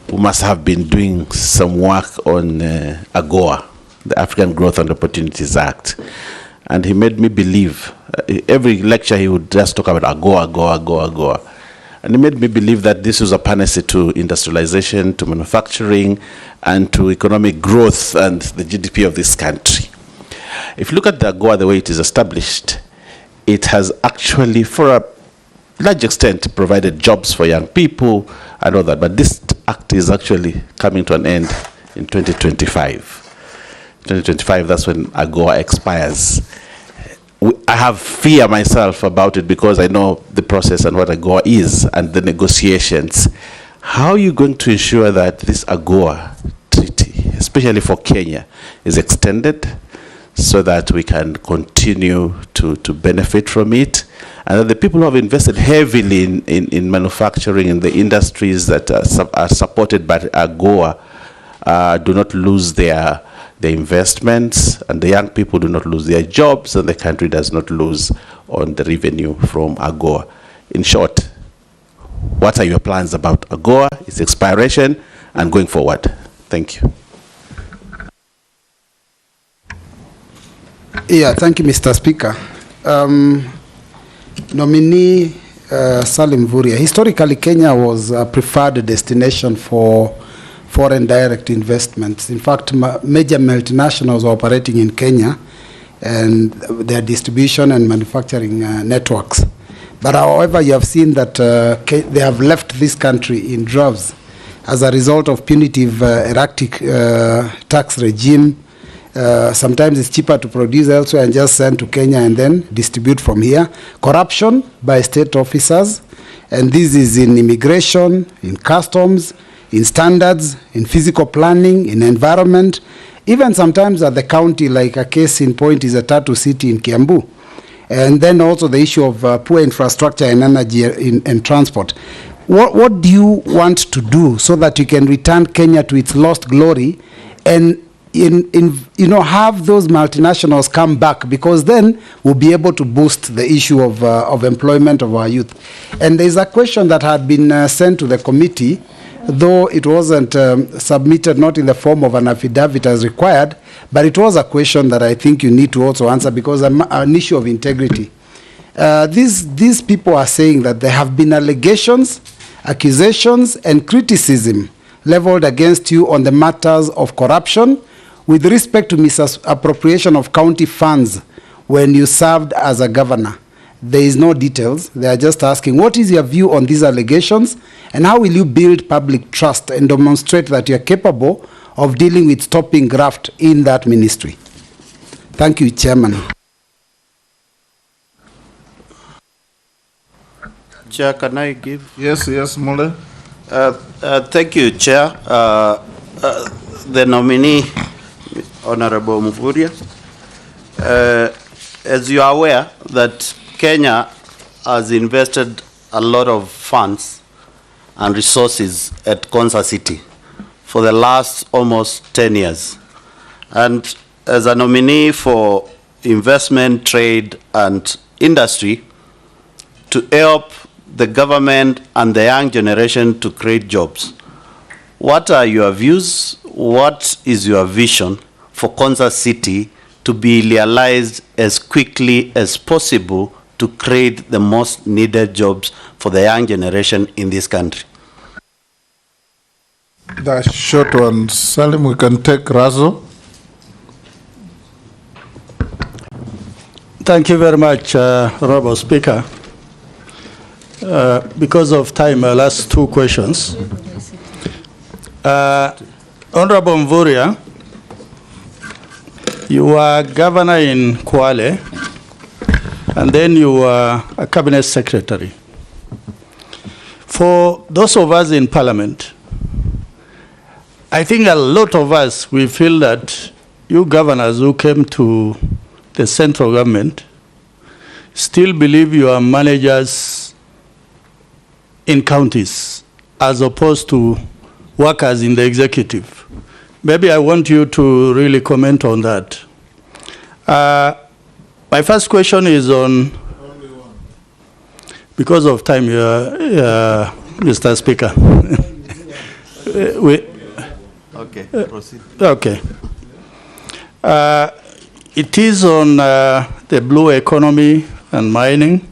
who must have been doing some work on AGOA, the African Growth and Opportunities Act. And he made me believe, every lecture he would just talk about AGOA. And he made me believe that this was a panacea to industrialization, to manufacturing, and to economic growth and the GDP of this country. If you look at the AGOA, the way it is established, it has actually, for a large extent, provided jobs for young people and all that. But this act is actually coming to an end in 2025. 2025, that's when AGOA expires. I have fear myself about it because I know the process and what AGOA is and the negotiations. How are you going to ensure that this AGOA treaty, especially for Kenya, is extended so that we can continue to benefit from it. And that the people who have invested heavily in manufacturing, in the industries that are supported by AGOA, do not lose their investments, and the young people do not lose their jobs, and the country does not lose on the revenue from AGOA. In short, what are your plans about AGOA, its expiration, and going forward? Thank you. Yeah, thank you, Mr. Speaker. Nominee Salim Vuria. Historically, Kenya was a preferred destination for foreign direct investments. In fact, major multinationals are operating in Kenya and their distribution and manufacturing networks. But however, you have seen that they have left this country in droves as a result of punitive erratic tax regime. Sometimes it's cheaper to produce elsewhere and just send to Kenya and then distribute from here. Corruption by state officers, and this is in immigration, in customs, in standards, in physical planning, in environment, even sometimes at the county, like a case in point is a Tatu City in Kiambu. And then also the issue of poor infrastructure and energy and transport. What do you want to do so that you can return Kenya to its lost glory and have those multinationals come back, because then we'll be able to boost the issue of employment of our youth. And there's a question that had been sent to the committee, though it wasn't submitted, not in the form of an affidavit as required, but it was a question that I think you need to also answer, because an issue of integrity. These people are saying that there have been allegations, accusations, and criticism leveled against you on the matters of corruption with respect to misappropriation of county funds when you served as a governor. There is no details. They are just asking, what is your view on these allegations, and how will you build public trust and demonstrate that you are capable of dealing with stopping graft in that ministry? Thank you, Chairman. Chair, can I give? Yes, Mule. Thank you, Chair. The nominee, Honorable Mvuria. As you are aware, that Kenya has invested a lot of funds and resources at Konza City for the last almost 10 years. And as a nominee for investment, trade, and industry, to help the government and the young generation to create jobs, what are your views? What is your vision for Konza City to be realized as quickly as possible to create the most needed jobs for the young generation in this country? The short one, Salim, we can take Razo. Thank you very much, Honorable Speaker. Because of time, I'll ask two questions. Honorable Mvuria, you were governor in Kwale, and then you were a cabinet secretary. For those of us in parliament, I think a lot of us, we feel that you governors who came to the central government still believe you are managers in counties as opposed to workers in the executive. Maybe I want you to really comment on that. My first question is on, because of time, Mr. Speaker. Okay, proceed. Okay. It is on the blue economy and mining.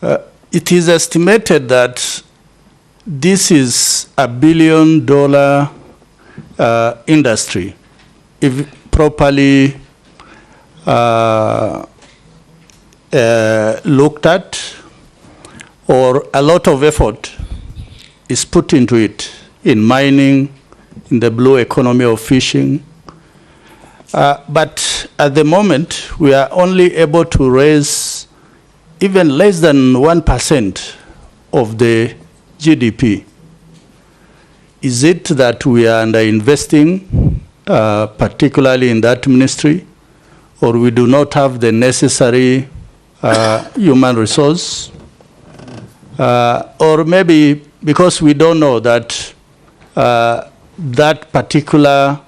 It is estimated that this is $1 billion industry, if properly looked at, or a lot of effort is put into it in mining, in the blue economy of fishing. But at the moment, we are only able to raise even less than 1% of the GDP. Is it that we are underinvesting particularly in that ministry, or we do not have the necessary human resource, or maybe because we don't know that that particular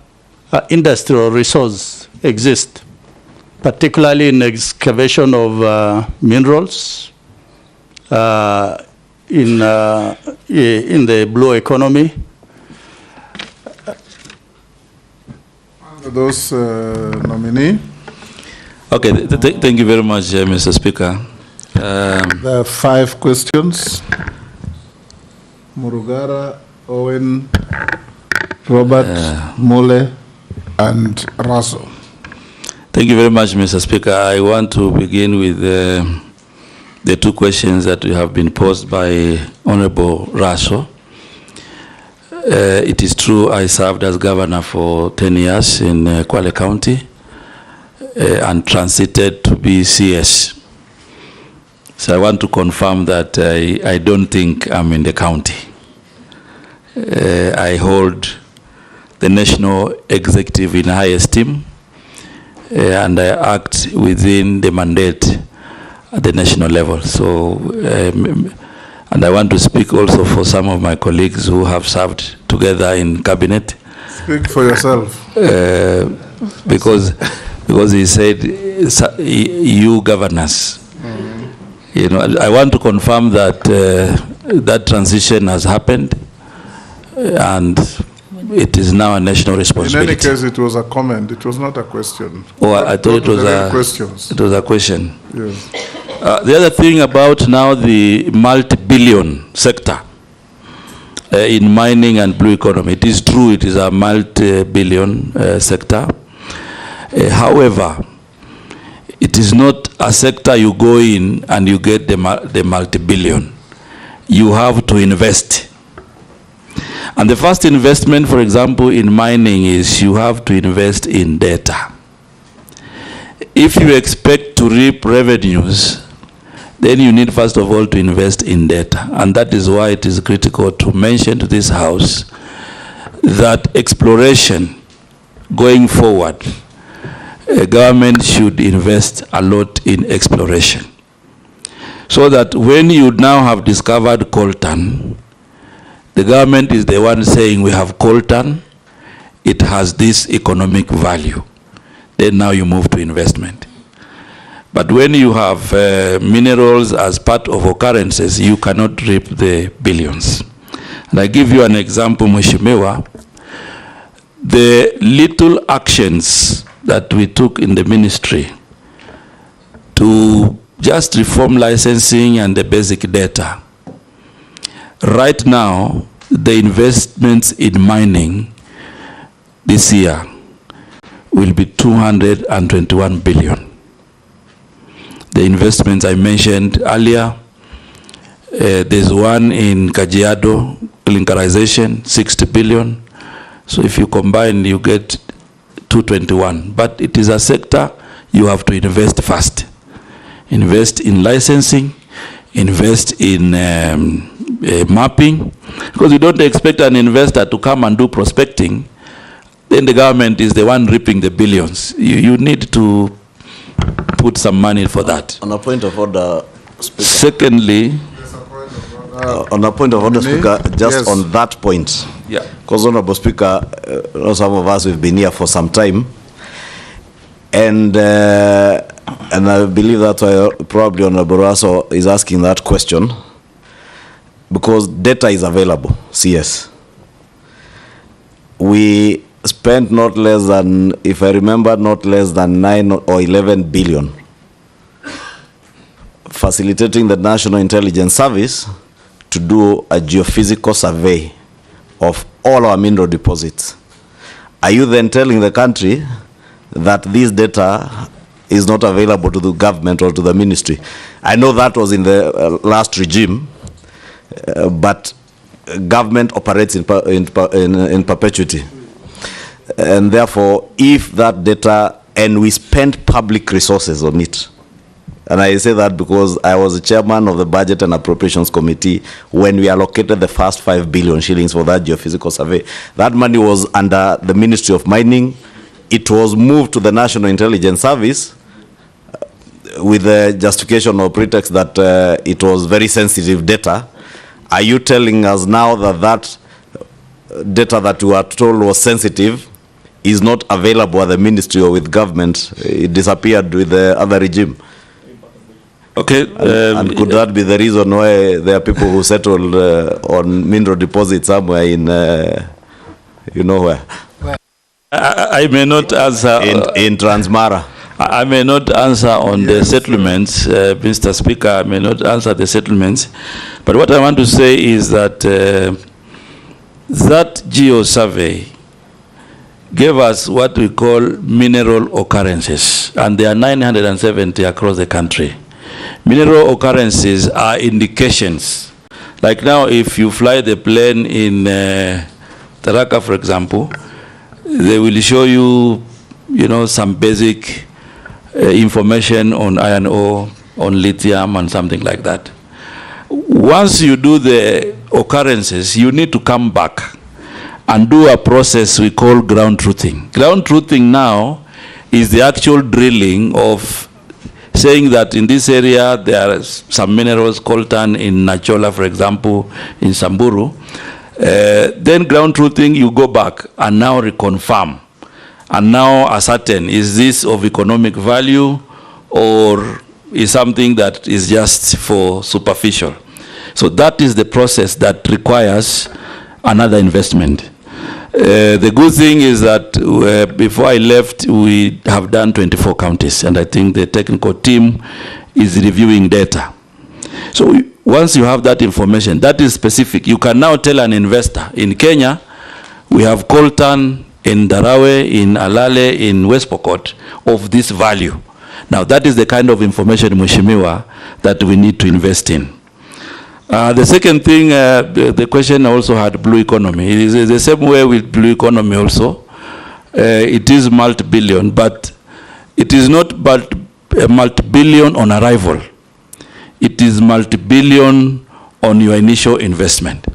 industry or resource exists, particularly in excavation of minerals, in the blue economy. Those nominee. Okay, thank you very much, Mr. Speaker. There are 5 questions. Murugara, Owen, Robert, Mole, and Raso. Thank you very much, Mr. Speaker. I want to begin with the 2 questions that have been posed by Honorable Raso. It is true I served as governor for 10 years in Kwale County and transited to be CS. So I want to confirm that I don't think I'm in the county. I hold the national executive in high esteem, and I act within the mandate at the national level. So, and I want to speak also for some of my colleagues who have served together in cabinet. Speak for yourself. Because he said, you governors. You know, I want to confirm that that transition has happened, and it is now a national responsibility. In any case, it was a comment. It was not a question. Oh, I thought it was a questions. It was a question. Yes. The other thing about now the multi-billion sector in mining and blue economy, it is true it is a multi-billion sector. However, it is not a sector you go in and you get the multi-billion. You have to invest. And the first investment, for example, in mining is you have to invest in data. If you expect to reap revenues, then you need first of all to invest in data. And that is why it is critical to mention to this House that exploration going forward, government should invest a lot in exploration. So that when you now have discovered coltan, the government is the one saying we have coltan, it has this economic value. Then now you move to investment. But when you have minerals as part of occurrences, you cannot reap the billions. And I give you an example, Mheshimiwa. The little actions that we took in the ministry to just reform licensing and the basic data. Right now, the investments in mining this year will be 221 billion. The investments I mentioned earlier, there's one in Kajiado, clinkerization, 60 billion. So if you combine, you get 221. But it is a sector you have to invest first. Invest in licensing, invest in mapping, because you don't expect an investor to come and do prospecting. Then the government is the one reaping the billions. You need to put some money for that. On a point of order, Speaker. Secondly, on a point of order, Speaker, just on that point. Yeah. Because, Honorable Speaker, some of us have been here for some time, and I believe that's why probably Honorable Raso is asking that question, because data is available. CS. We spent not less than, if I remember, not less than 9 or 11 billion facilitating the National Intelligence Service to do a geophysical survey of all our mineral deposits. Are you then telling the country that this data is not available to the government or to the ministry? I know that was in the last regime, but government operates in perpetuity. And therefore, if that data, and we spend public resources on it, And I say that because I was the chairman of the Budget and Appropriations Committee when we allocated the first 5 billion shillings for that geophysical survey. That money was under the Ministry of Mining. It was moved to the National Intelligence Service with the justification or pretext that it was very sensitive data. Are you telling us now that that data that we were told was sensitive is not available at the ministry or with government? It disappeared with the other regime. Okay. And could that be the reason why there are people who settled on mineral deposits somewhere in, you know where? I may not answer. In Transmara. I may not answer on the settlements, Mr. Speaker. I may not answer the settlements. But what I want to say is that that geo survey gave us what we call mineral occurrences, and there are 970 across the country. Mineral occurrences are indications. Like now, if you fly the plane in Tharaka, for example, they will show you, you know, some basic information on iron ore, on lithium, and something like that. Once you do the occurrences, you need to come back and do a process we call ground truthing. Ground truthing now is the actual drilling of saying that in this area there are some minerals, coltan in Nachola, for example, in Samburu. Then ground truthing, you go back and now reconfirm. And now ascertain, is this of economic value or is something that is just for superficial? So that is the process that requires another investment. The good thing is that before I left, we have done 24 counties, and I think the technical team is reviewing data. So once you have that information, that is specific, you can now tell an investor, in Kenya, we have coltan in Darawe, in Alale, in West Pokot, of this value. Now that is the kind of information, Mheshimiwa, that we need to invest in. The second thing, the question also had blue economy. It is the same way with blue economy also. It is multi-billion, but it is not multi-billion on arrival. It is multi-billion on your initial investment.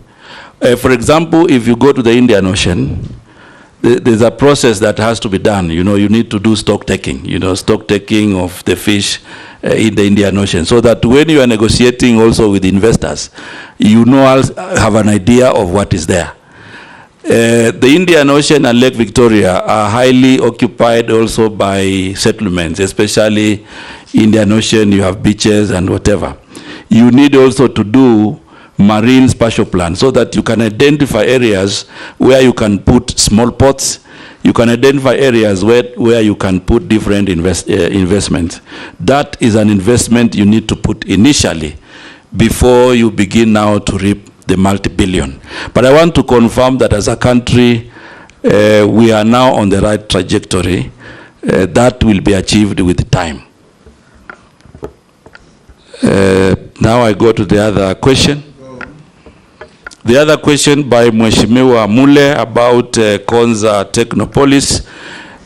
For example, if you go to the Indian Ocean, there's a process that has to be done. You know, you need to do stock taking, stock taking of the fish in the Indian Ocean, so that when you are negotiating also with investors, have an idea of what is there. The Indian Ocean and Lake Victoria are highly occupied also by settlements, especially Indian Ocean, you have beaches and whatever. You need also to do marine spatial plan so that you can identify areas where you can put small pots. You can identify areas where you can put different investments. That is an investment you need to put initially before you begin now to reap the multi-billion. But I want to confirm that as a country, we are now on the right trajectory. That will be achieved with time. Now I go to the other question. The other question by Mheshimiwa Mule about Konza Technopolis.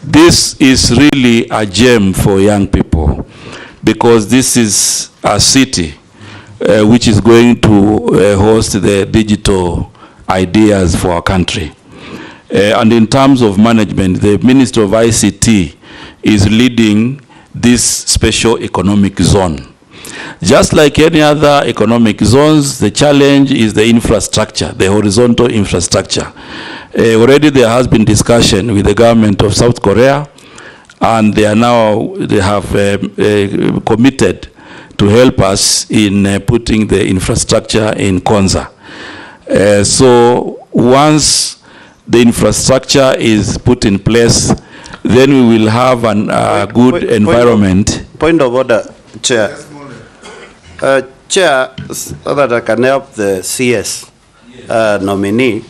This is really a gem for young people because this is a city which is going to host the digital ideas for our country. And in terms of management, the Minister of ICT is leading this special economic zone. Just like any other economic zones, the challenge is the infrastructure, the horizontal infrastructure. Already there has been discussion with the government of South Korea, and they have committed to help us in putting the infrastructure in Konza. So once the infrastructure is put in place, then we will have a good environment. Point of order, Chair. Chair, so that I can help the CS nominee,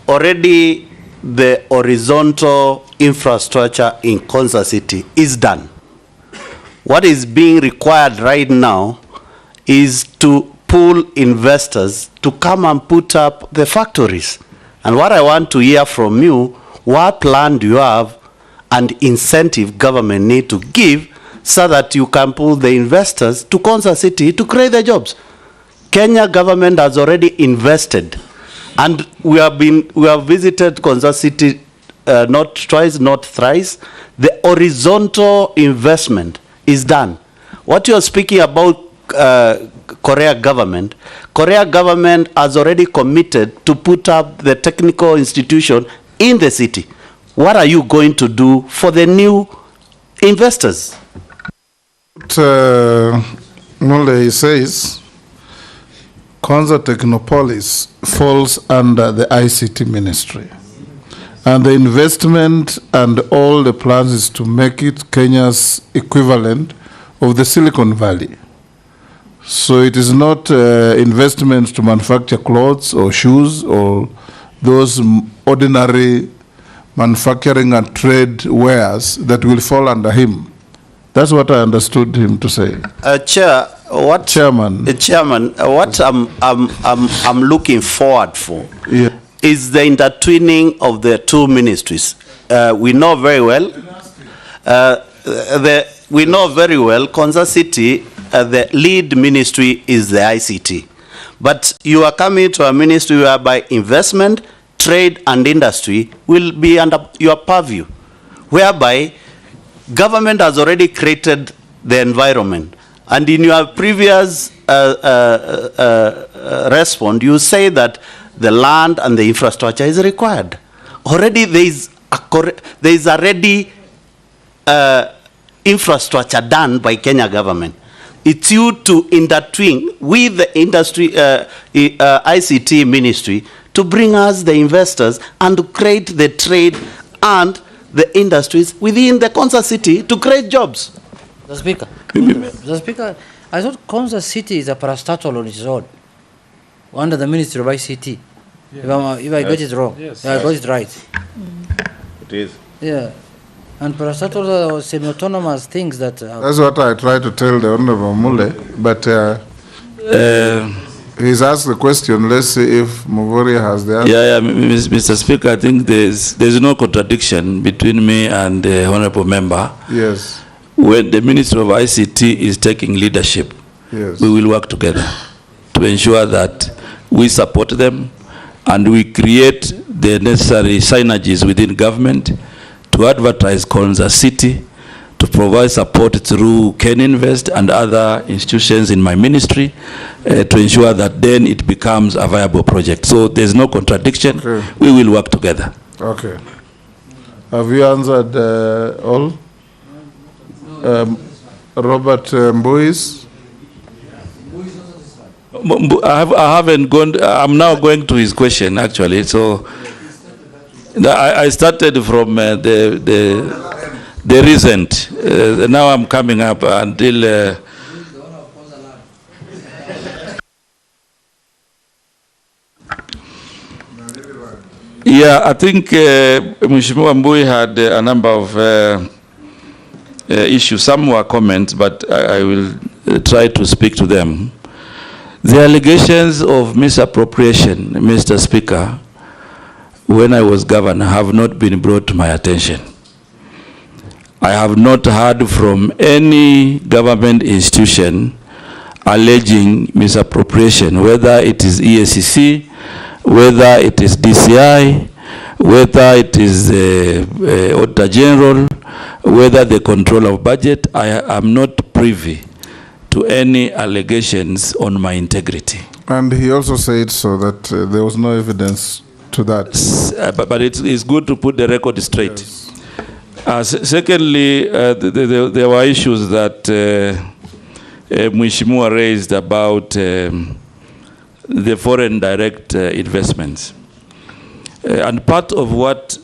already the horizontal infrastructure in Konza City is done. What is being required right now is to pull investors to come and put up the factories. And what I want to hear from you, what plan do you have and incentive government need to give so that you can pull the investors to Konza City to create the jobs. Kenya government has already invested, and we have visited Konza City not twice, not thrice. The horizontal investment is done. What you are speaking about, Korea government has already committed to put up the technical institution in the city. What are you going to do for the new investors? Mule says Konza Technopolis falls under the ICT ministry. And the investment and all the plans is to make it Kenya's equivalent of the Silicon Valley. So it is not investments to manufacture clothes or shoes or those ordinary manufacturing and trade wares that will fall under him. That's what I understood him to say. Chairman, what I'm looking forward for is the intertwining of the two ministries. We know very well. Konza City, the lead ministry is the ICT. But you are coming to a ministry whereby investment, trade, and industry will be under your purview, whereby government has already created the environment. And in your previous response, you say that the land and the infrastructure is required. Already there is already infrastructure done by Kenya government. It's you to intertwine with the industry, ICT ministry, to bring us the investors and to create the trade and the industries within the Konza City to create jobs. The Speaker, I thought Konza City is a parastatal on its own, under the Ministry of ICT. Yeah. If I got it wrong, yes. I got it right. It is. Yeah. And parastatal are semi-autonomous things that... That's what I tried to tell the Honorable Mule, but he's asked the question. Let's see if Muvoria has the answer. Yeah, Mr. Speaker, I think there's no contradiction between me and the Honorable Member. Yes. When the Minister of ICT is taking leadership, yes, we will work together to ensure that we support them and we create the necessary synergies within government to advertise Konza City, to provide support through Ken Invest and other institutions in my ministry to ensure that then it becomes a viable project. So there's no contradiction. Okay. We will work together. Okay. Have you answered all? Robert Mbuis? I haven't gone. I'm now going to his question actually. So I started from the recent. Now I'm coming up until. Yeah, I think Mheshimiwa Mbui had a number of issues. Some were comments, but I will try to speak to them. The allegations of misappropriation, Mr. Speaker, when I was governor, have not been brought to my attention. I have not heard from any government institution alleging misappropriation, whether it is EACC, whether it is DCI, whether it is Auditor General, whether the control of budget. I am not privy to any allegations on my integrity. And he also said so that there was no evidence to that. But it's good to put the record straight. Yes. Secondly, there were issues that Mheshimiwa raised about the foreign direct investments. And part of what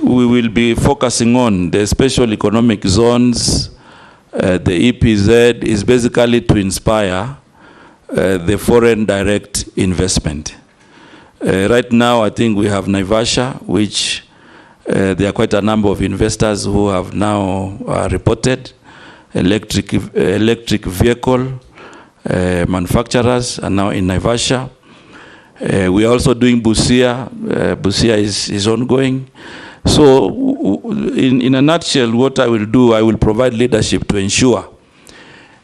we will be focusing on, the special economic zones, the EPZ, is basically to inspire the foreign direct investment. Right now, I think we have Naivasha, which there are quite a number of investors who have now reported electric vehicle manufacturers are now in Naivasha. We are also doing Busia. Busia is ongoing. So in a nutshell, what I will do, I will provide leadership to ensure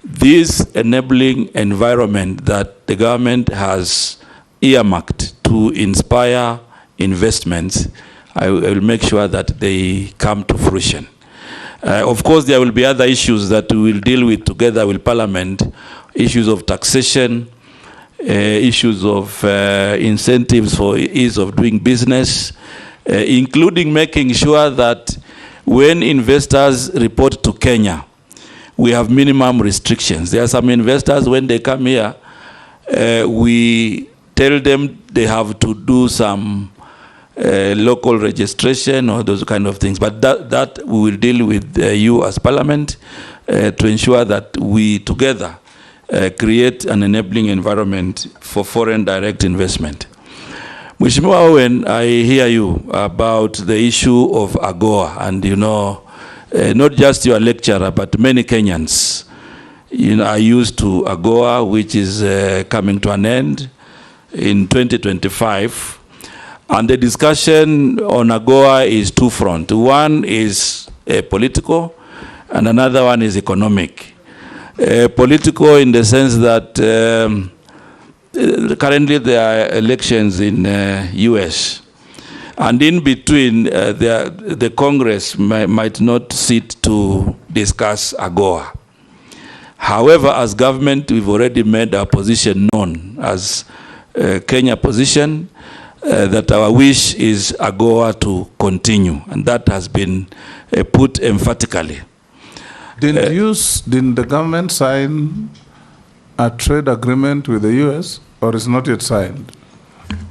this enabling environment that the government has earmarked to inspire investments, I will make sure that they come to fruition. Of course, there will be other issues that we will deal with together with Parliament, issues of taxation, issues of incentives for ease of doing business, including making sure that when investors report to Kenya, we have minimum restrictions. There are some investors, when they come here, we tell them they have to do some local registration or those kind of things. But that we will deal with you as Parliament to ensure that we together create an enabling environment for foreign direct investment. Mheshimiwa Owen, I hear you about the issue of AGOA, and you know, not just your lecturer, but many Kenyans, you know, are used to AGOA, which is coming to an end in 2025. And the discussion on AGOA is two-front. One is political, and another one is economic. Political in the sense that currently there are elections in US. And in between, the Congress might not sit to discuss AGOA. However, as government, we've already made our position known as Kenya position, that our wish is AGOA to continue. And that has been put emphatically. Didn't the government sign a trade agreement with the US, or is not yet signed?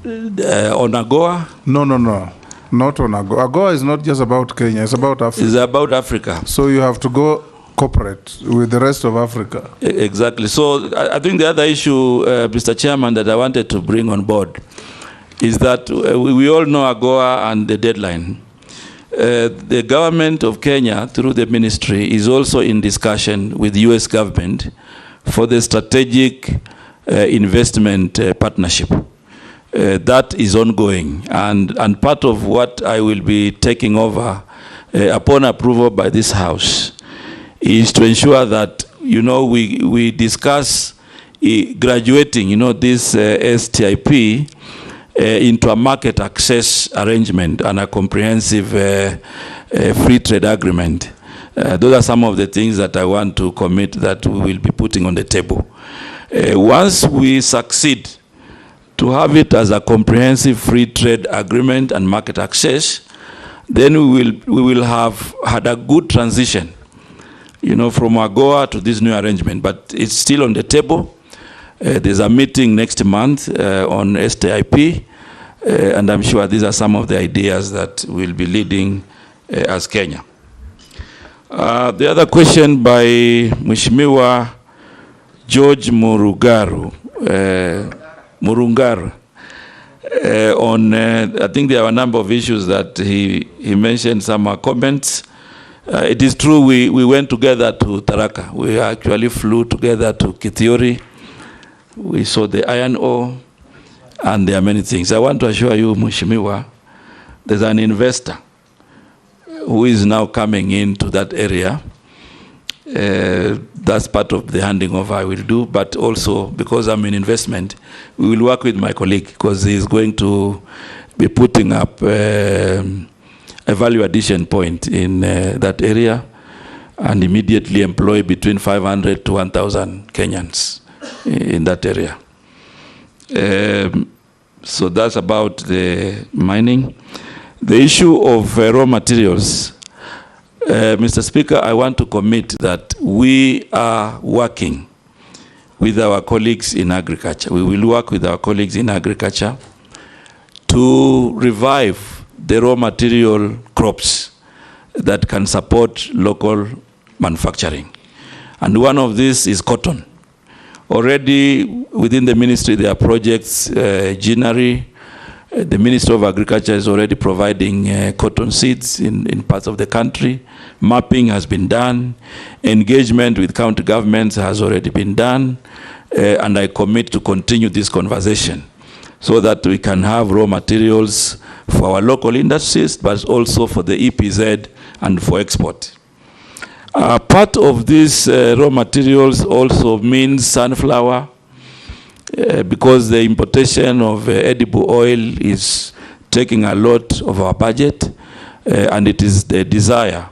On AGOA? No. Not on AGOA. AGOA is not just about Kenya, it's about Africa. It's about Africa. So you have to go cooperate with the rest of Africa. Exactly. So I think the other issue, Mr. Chairman, that I wanted to bring on board is that we all know AGOA and the deadline. The government of Kenya, through the ministry, is also in discussion with the US government for the strategic investment partnership. That is ongoing, and part of what I will be taking over upon approval by this House is to ensure that, you know, we discuss graduating, you know, this STIP into a market access arrangement and a comprehensive free trade agreement. Those are some of the things that I want to commit that we will be putting on the table. Once we succeed to have it as a comprehensive free trade agreement and market access, then we will have had a good transition, you know, from AGOA to this new arrangement. But it's still on the table. There's a meeting next month on STIP, and I'm sure these are some of the ideas that we'll be leading as Kenya. The other question by Mheshimiwa George Murungaru, on, I think there are a number of issues that he mentioned, some comments. It is true we went together to Tharaka. We actually flew together to Kithiori. We saw the iron ore, and there are many things. I want to assure you, Mheshimiwa, there's an investor who is now coming into that area. That's part of the handing over I will do, but also because I'm in investment, we will work with my colleague because he's going to be putting up a value addition point in that area and immediately employ between 500 to 1,000 Kenyans in that area. So that's about the mining. The issue of raw materials, Mr. Speaker, I want to commit that we are working with our colleagues in agriculture. We will work with our colleagues in agriculture to revive the raw material crops that can support local manufacturing. And one of these is cotton. Already within the ministry there are projects, Ginary. The Minister of Agriculture is already providing cotton seeds in parts of the country. Mapping has been done. Engagement with county governments has already been done. And I commit to continue this conversation so that we can have raw materials for our local industries, but also for the EPZ and for export. Part of these raw materials also means sunflower, because the importation of edible oil is taking a lot of our budget, and it is the desire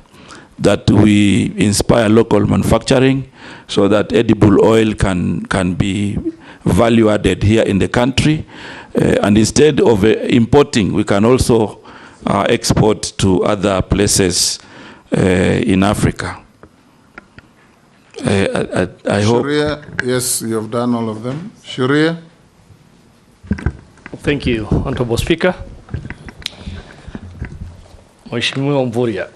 that we inspire local manufacturing so that edible oil can be value added here in the country. And instead of importing, we can also export to other places in Africa. I hope. Sharia, yes, you have done all of them. Sharia. Thank you, Honorable Speaker. Mheshimiwa Mvurya,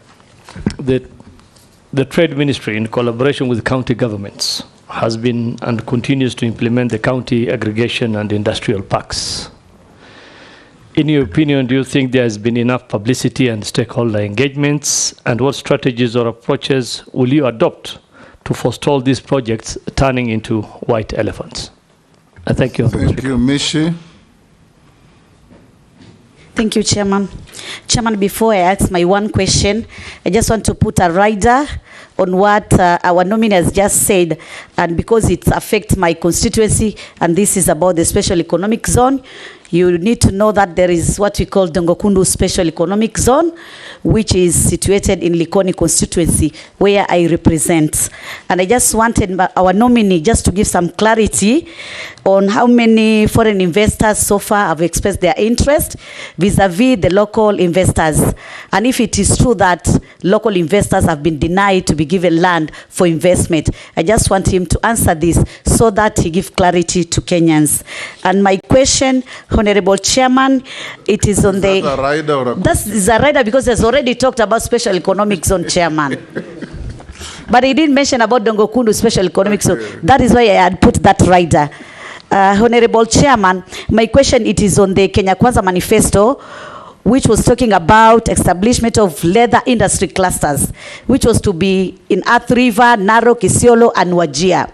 the Trade Ministry, in collaboration with county governments, has been and continues to implement the county aggregation and industrial parks. In your opinion, do you think there has been enough publicity and stakeholder engagements? And what strategies or approaches will you adopt to forestall these projects turning into white elephants? Thank you. Thank you, Mishi. Thank you, Chairman. Chairman, before I ask my one question, I just want to put a rider on what our nominee has just said, and because it affects my constituency, and this is about the special economic zone, you need to know that there is what we call Dongokundu Special Economic Zone, which is situated in Likoni constituency, where I represent. And I just wanted our nominee just to give some clarity on how many foreign investors so far have expressed their interest vis-a-vis the local investors. And if it is true that local investors have been denied to be given land for investment, I just want him to answer this so that he gives clarity to Kenyans. And my question, Honorable Chairman, it is on the... Is that a rider or a... That is a rider because there's already talked about special economic zone, Chairman. But he didn't mention about Dongokundu Special Economic Zone. That is why I had put that rider. Honorable Chairman, my question, it is on the Kenya Kwanza Manifesto, which was talking about establishment of leather industry clusters, which was to be in Athi River, Narok, Isiolo, and Wajir.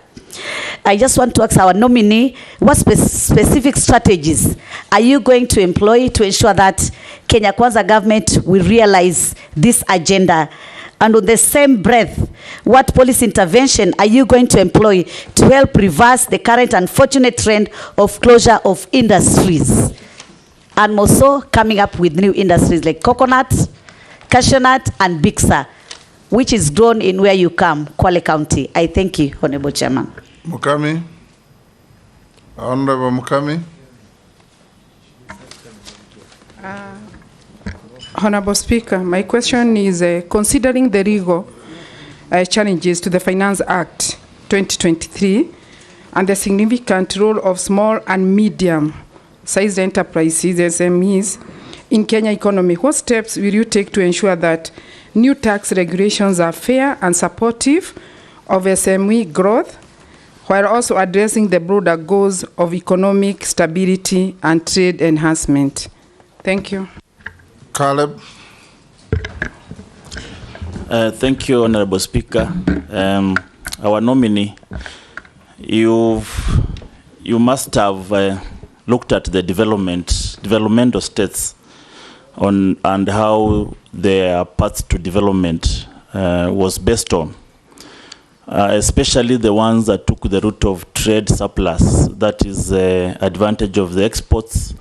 I just want to ask our nominee, what specific strategies are you going to employ to ensure that Kenya Kwanza government will realize this agenda? And on the same breath, what policy intervention are you going to employ to help reverse the current unfortunate trend of closure of industries? And also coming up with new industries like coconut, cashew nut, and Bixa, which is grown in where you come, Kwale County. I thank you, Honorable Chairman. Mukami. Honorable Mukami. Honorable Speaker, my question is considering the legal challenges to the Finance Act 2023 and the significant role of small and medium-sized enterprises, SMEs, in Kenya economy, what steps will you take to ensure that new tax regulations are fair and supportive of SME growth, while also addressing the broader goals of economic stability and trade enhancement? Thank you. Caleb. Thank you, Honorable Speaker. Our nominee, you must have looked at the developmental states and how their path to development was based on, especially the ones that took the route of trade surplus, that is the advantage of the exports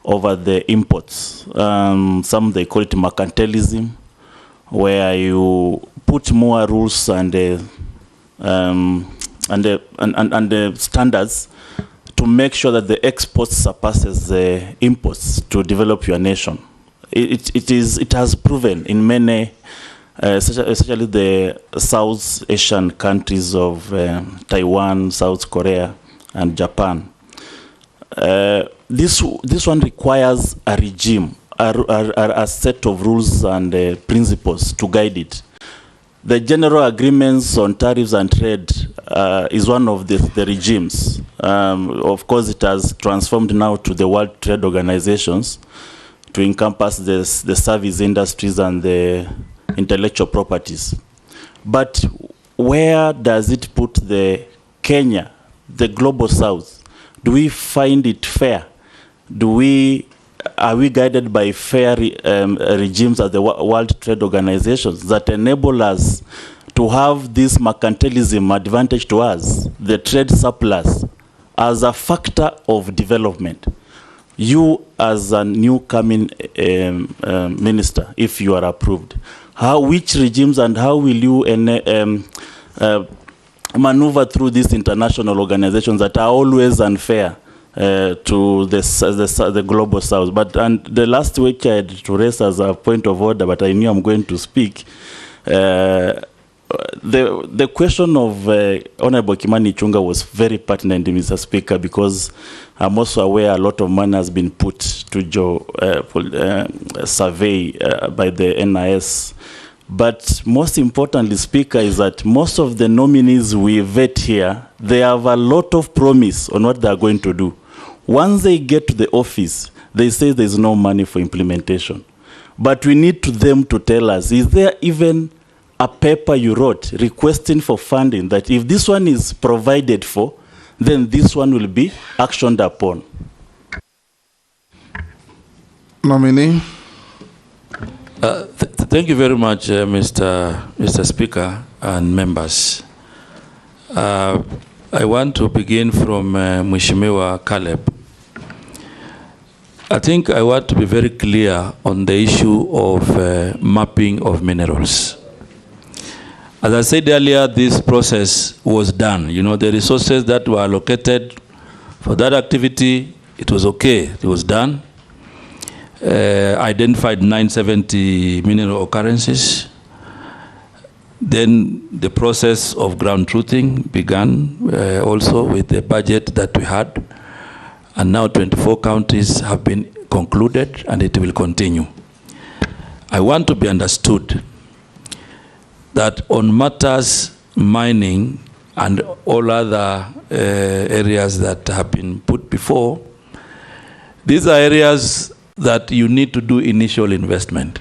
over the imports. Some they call it mercantilism, where you put more rules and the standards to make sure that the exports surpasses the imports to develop your nation. It has proven in many, especially the South Asian countries of Taiwan, South Korea, and Japan. This one requires a regime, a set of rules and principles to guide it. The general agreements on tariffs and trade is one of the regimes. Of course, it has transformed now to the World Trade Organizations to encompass the service industries and the intellectual properties. But where does it put the Kenya, the global south? Do we find it fair are we guided by fair regimes as the World Trade Organizations that enable us to have this mercantilism advantage to us, the trade surplus, as a factor of development? You, as a new coming minister, if you are approved, which regimes and how will you maneuver through these international organizations that are always unfair to the global south? But and the last week I had to raise as a point of order, but I knew I'm going to speak. The question of Honorable Kimani Ichung'wah was very pertinent, Mr. Speaker, because I'm also aware a lot of money has been put to survey by the NIS. But most importantly, Speaker, is that most of the nominees we vet here, they have a lot of promise on what they are going to do. Once they get to the office, they say there's no money for implementation. But we need them to tell us, is there even a paper you wrote requesting for funding that if this one is provided for, then this one will be actioned upon? Nominee. Thank you very much, Mr. Speaker and members. I want to begin from Mheshimiwa Caleb. I think I want to be very clear on the issue of mapping of minerals. As I said earlier, this process was done. You know, the resources that were allocated for that activity, it was okay. It was done. Identified 970 mineral occurrences. Then the process of ground truthing began also with the budget that we had. And now 24 counties have been concluded and it will continue. I want to be understood that on matters mining and all other areas that have been put before, these are areas that you need to do initial investment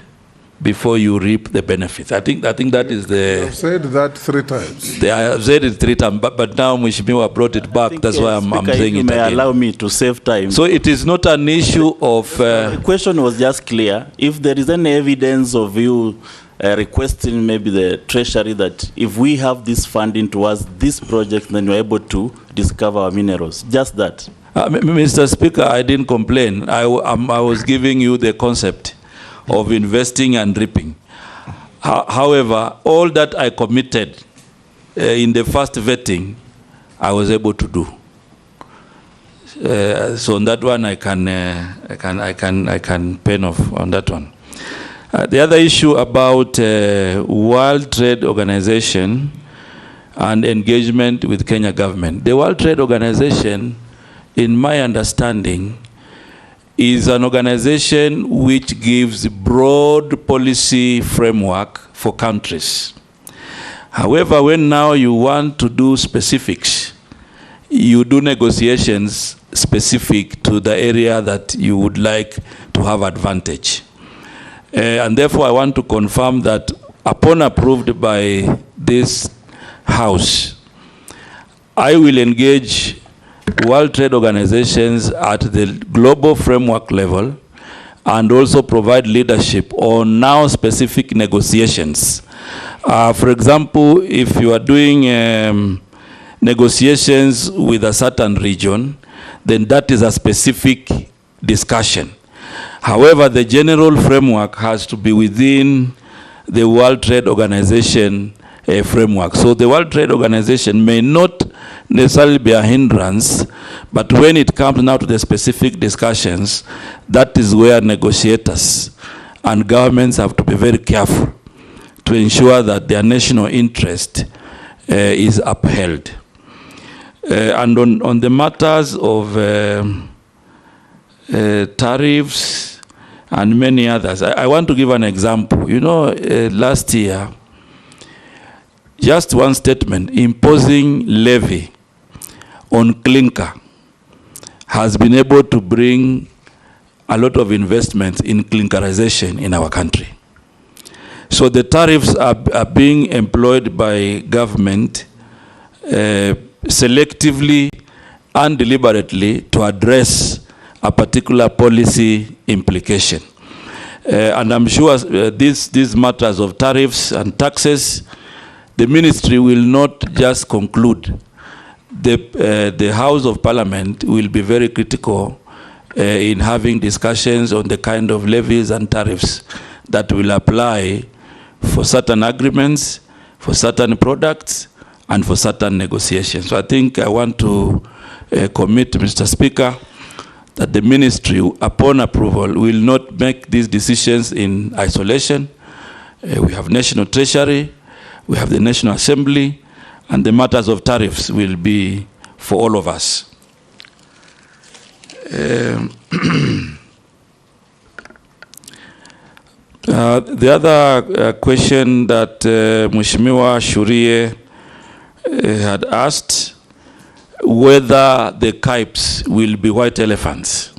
before you reap the benefits. I think that is the... You have said that 3 times. I have said it 3 times, but now Mheshimiwa brought it back. That's why I'm saying it again. You may allow me to save time. So it is not an issue of... The question was just clear. If there is any evidence of you requesting maybe the Treasury that if we have this funding towards this project, then we're able to discover our minerals. Just that. Mr. Speaker, I didn't complain. I was giving you the concept of investing and reaping. However, all that I committed in the first vetting, I was able to do. So on that one, I can pen off on that one. The other issue about World Trade Organization and engagement with Kenya government. The World Trade Organization, in my understanding, is an organization which gives broad policy framework for countries. However, when now you want to do specifics, you do negotiations specific to the area that you would like to have advantage. And therefore, I want to confirm that upon approved by this House, I will engage World Trade Organizations at the global framework level and also provide leadership on now specific negotiations. For example, if you are doing negotiations with a certain region, then that is a specific discussion. However, the general framework has to be within the World Trade Organization framework. So the World Trade Organization may not necessarily be a hindrance, but when it comes now to the specific discussions, that is where negotiators and governments have to be very careful to ensure that their national interest is upheld. And on the matters of tariffs and many others, I want to give an example. You know, last year, just one statement, imposing levy on clinker has been able to bring a lot of investments in clinkerization in our country. So the tariffs are being employed by government selectively and deliberately to address a particular policy implication. And I'm sure these matters of tariffs and taxes, the ministry will not just conclude. The House of Parliament will be very critical in having discussions on the kind of levies and tariffs that will apply for certain agreements, for certain products, and for certain negotiations. So I think I want to commit, Mr. Speaker, that the ministry, upon approval, will not make these decisions in isolation. We have National Treasury, we have the National Assembly, and the matters of tariffs will be for all of us. The other question that Mheshimiwa Shurie had asked, whether the KIPES will be white elephants.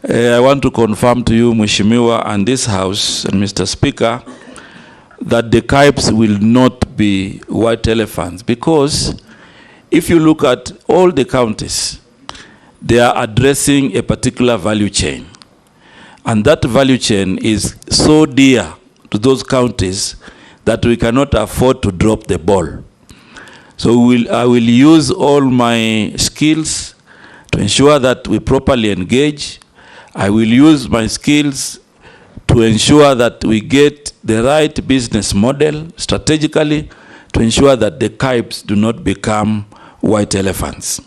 I want to confirm to you, Mheshimiwa, and this House, and Mr. Speaker, that the KIPES will not be white elephants, because if you look at all the counties, they are addressing a particular value chain. And that value chain is so dear to those counties that we cannot afford to drop the ball. So I will use all my skills to ensure that we properly engage. I will use my skills to ensure that we get the right business model strategically to ensure that the KIPES do not become white elephants.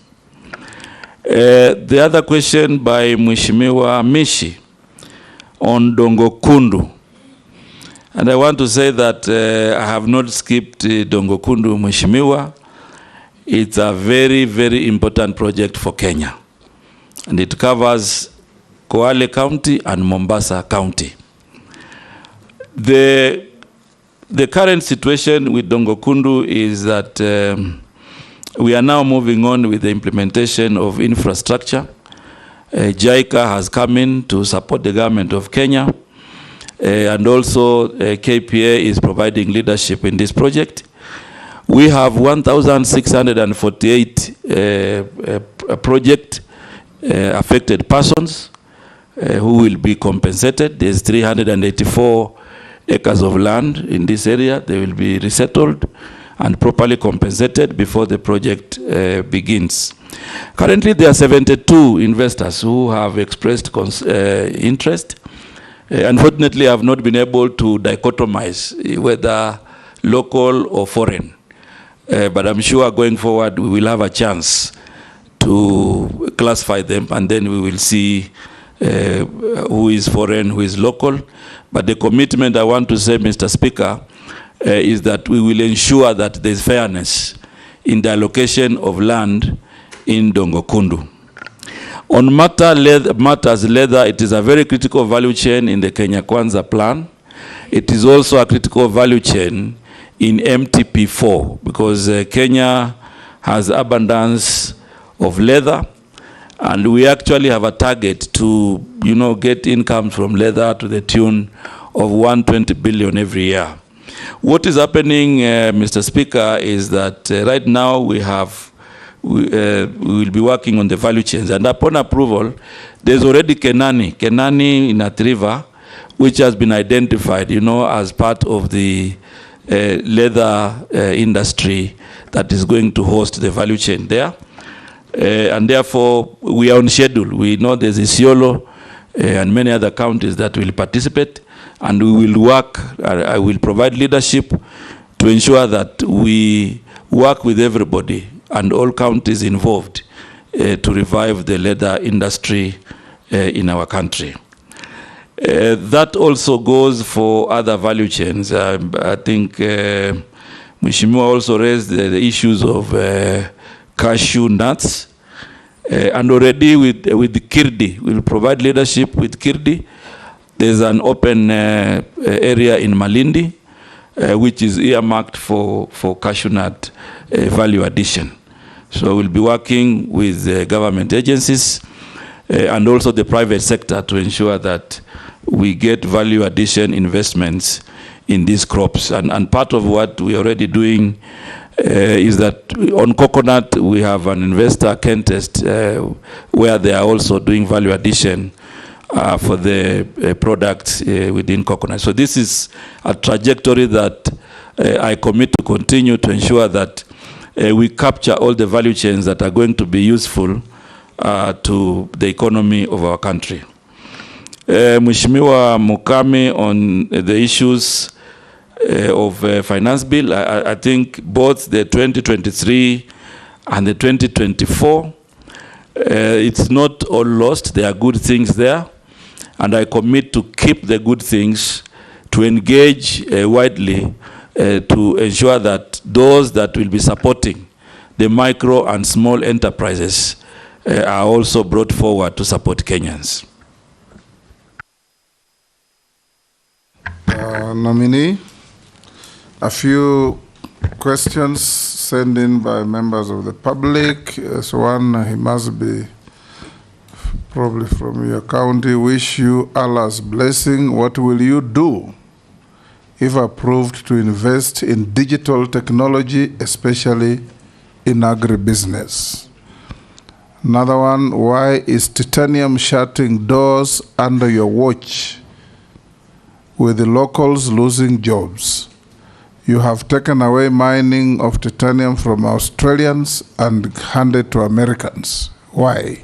The other question by Mheshimiwa Mishi on Dongo Kundu. And I want to say that I have not skipped Dongo Kundu, Mheshimiwa. It's a very, very important project for Kenya. And it covers Kwale County and Mombasa County. The current situation with Dongo Kundu is that we are now moving on with the implementation of infrastructure. JICA has come in to support the government of Kenya, and also KPA is providing leadership in this project. We have 1,648 project affected persons who will be compensated. There's 384 acres of land in this area. They will be resettled and properly compensated before the project begins. Currently, there are 72 investors who have expressed interest. Unfortunately, I have not been able to dichotomize whether local or foreign. But I'm sure going forward, we will have a chance to classify them, and then we will see who is foreign, who is local. But the commitment I want to say, Mr. Speaker, is that we will ensure that there is fairness in the allocation of land in Dongo Kundu. On matters leather, it is a very critical value chain in the Kenya Kwanza plan. It is also a critical value chain in MTP4, because Kenya has abundance of leather, and we actually have a target to, get income from leather to the tune of 120 billion every year. What is happening, Mr. Speaker, is that right now we will be working on the value chains, and upon approval, there's already Kenani in Athi River, which has been identified, as part of the leather industry that is going to host the value chain there. And therefore, we are on schedule. We know there's Isiolo and many other counties that will participate, and we will work, I will provide leadership to ensure that we work with everybody and all counties involved to revive the leather industry in our country. That also goes for other value chains. I think Mheshimiwa also raised the issues of cashew nuts. And already with Kirdi, we'll provide leadership with Kirdi. There's an open area in Malindi, which is earmarked for cashew nut value addition. So we'll be working with government agencies and also the private sector to ensure that we get value addition investments in these crops. And part of what we're already doing is that on coconut we have an investor, Kentest, where they are also doing value addition for the products within coconut. So this is a trajectory that I commit to continue to ensure that we capture all the value chains that are going to be useful to the economy of our country. Mheshimiwa Mukami, on the issues of finance bill, I think both the 2023 and the 2024, it's not all lost. There are good things there, and I commit to keep the good things, to engage widely, to ensure that those that will be supporting the micro and small enterprises are also brought forward to support Kenyans. Nominee, a few questions sent in by members of the public. As one, he must be probably from your county. Wish you Allah's blessing. What will you do if approved to invest in digital technology, especially in agribusiness? Another one, why is titanium shutting doors under your watch, with the locals losing jobs? You have taken away mining of titanium from Australians and handed to Americans. Why?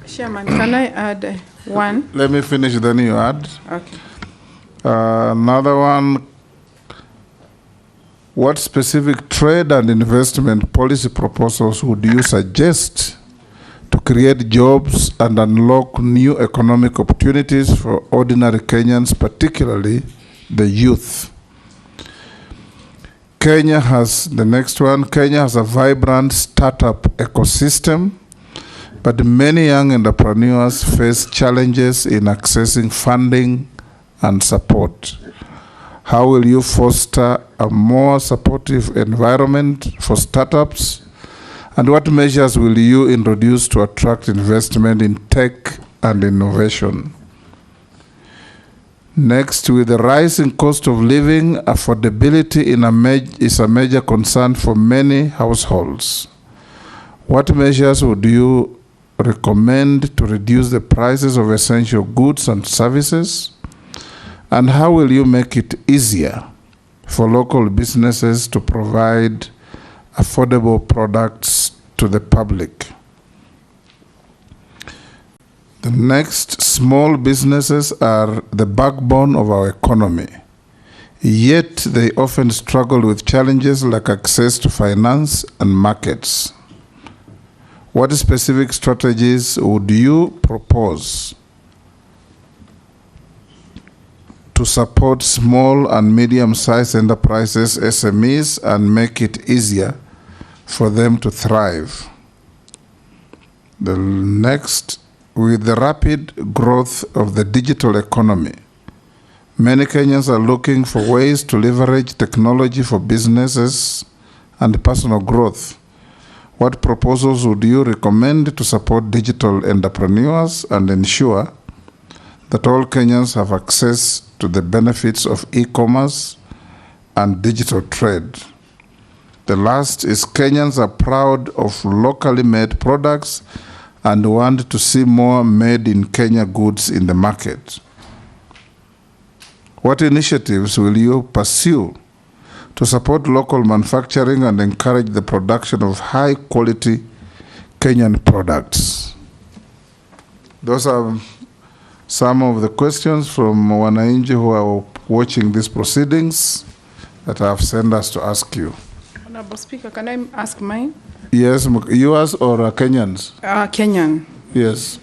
Chairman, can I add one? Let me finish, then you add. Okay. Another one, what specific trade and investment policy proposals would you suggest to create jobs and unlock new economic opportunities for ordinary Kenyans, particularly the youth? Kenya has, the next one, Kenya has a vibrant startup ecosystem, but many young entrepreneurs face challenges in accessing funding and support. How will you foster a more supportive environment for startups? And what measures will you introduce to attract investment in tech and innovation? Next, with the rising cost of living, affordability is a major concern for many households. What measures would you recommend to reduce the prices of essential goods and services? And how will you make it easier for local businesses to provide affordable products to the public? The next, small businesses are the backbone of our economy, yet they often struggle with challenges like access to finance and markets. What specific strategies would you propose to support small and medium-sized enterprises, SMEs, and make it easier for them to thrive? The next, with the rapid growth of the digital economy, many Kenyans are looking for ways to leverage technology for businesses and personal growth. What proposals would you recommend to support digital entrepreneurs and ensure that all Kenyans have access to the benefits of e-commerce and digital trade? The last is, Kenyans are proud of locally made products and want to see more made in Kenya goods in the market. What initiatives will you pursue to support local manufacturing and encourage the production of high-quality Kenyan products? Those are some of the questions from Wananchi who are watching these proceedings that I have sent us to ask you. Honorable Speaker, can I ask mine? Yes, yours or Kenyans? Kenyan. Yes.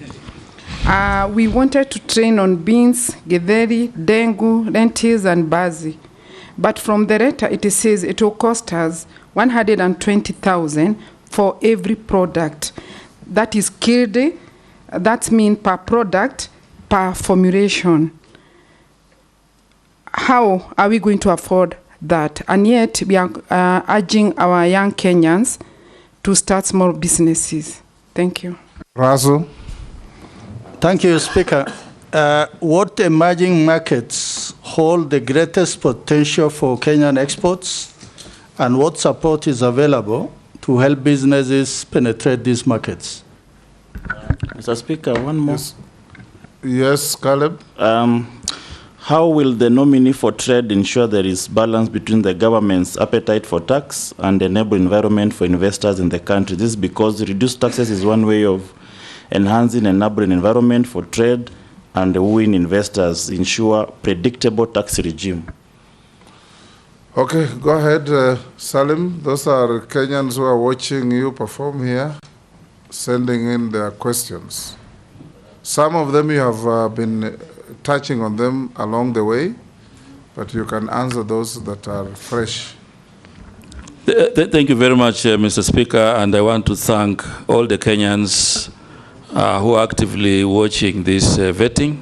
We wanted to train on beans, githeri, dengu, lentils, and bazi. But from the letter, it says it will cost us 120,000 for every product. That is killed. That means per product, per formulation. How are we going to afford that? And yet, we are urging our young Kenyans to start small businesses. Thank you. Razo. Thank you, Speaker. What emerging markets hold the greatest potential for Kenyan exports? and what support is available to help businesses penetrate these markets? Mr. Speaker, one more. Yes, Caleb. How will the nominee for trade ensure there is balance between the government's appetite for tax and enable environment for investors in the country? This is because reduced taxes is one way of enhancing an enabling environment for trade and wooing investors, ensure predictable tax regime. Okay, go ahead, Salim. Those are Kenyans who are watching you perform here, sending in their questions. Some of them you have been touching on them along the way, but you can answer those that are fresh. Thank you very much, Mr. Speaker, and I want to thank all the Kenyans who are actively watching this vetting,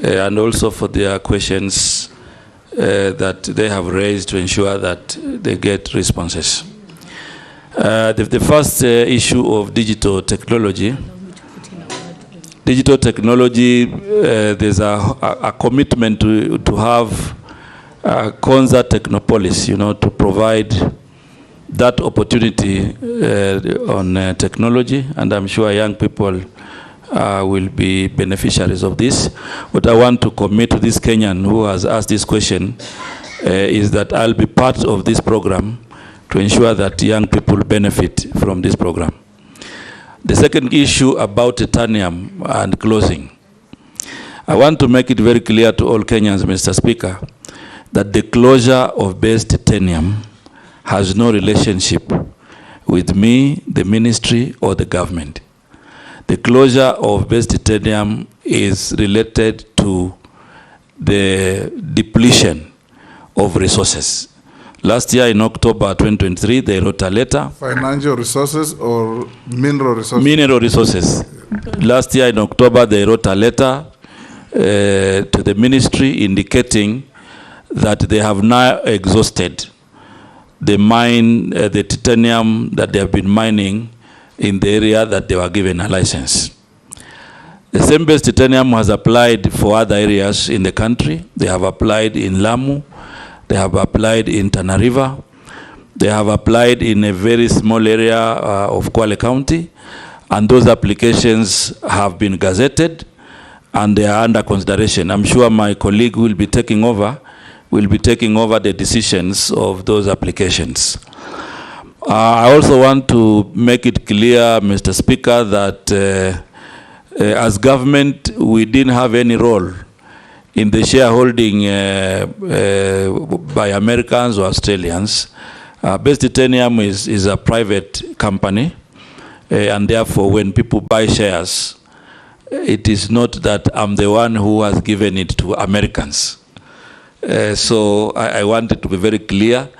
and also for their questions that they have raised to ensure that they get responses. The first issue of digital technology. Digital technology, there's a commitment to have Konza Technopolis, to provide that opportunity on technology, and I'm sure young people will be beneficiaries of this. What I want to commit to this Kenyan who has asked this question is that I'll be part of this program to ensure that young people benefit from this program. The second issue about titanium and closing. I want to make it very clear to all Kenyans, Mr. Speaker, that the closure of base titanium has no relationship with me, the ministry, or the government. The closure of base titanium is related to the depletion of resources. Last year in October 2023, they wrote a letter. Financial resources or mineral resources? Mineral resources. Last year in October, they wrote a letter to the ministry indicating that they have now exhausted the the titanium that they have been mining in the area that they were given a license. The same base titanium has applied for other areas in the country. They have applied in Lamu. They have applied in Tana River. They have applied in a very small area of Kwale County. And those applications have been gazetted and they are under consideration. I'm sure my colleague will be taking over the decisions of those applications. I also want to make it clear, Mr. Speaker, that as government, we didn't have any role in the shareholding by Americans or Australians. Base Titanium is a private company, and therefore when people buy shares, it is not that I'm the one who has given it to Americans. So I want it to be very clear.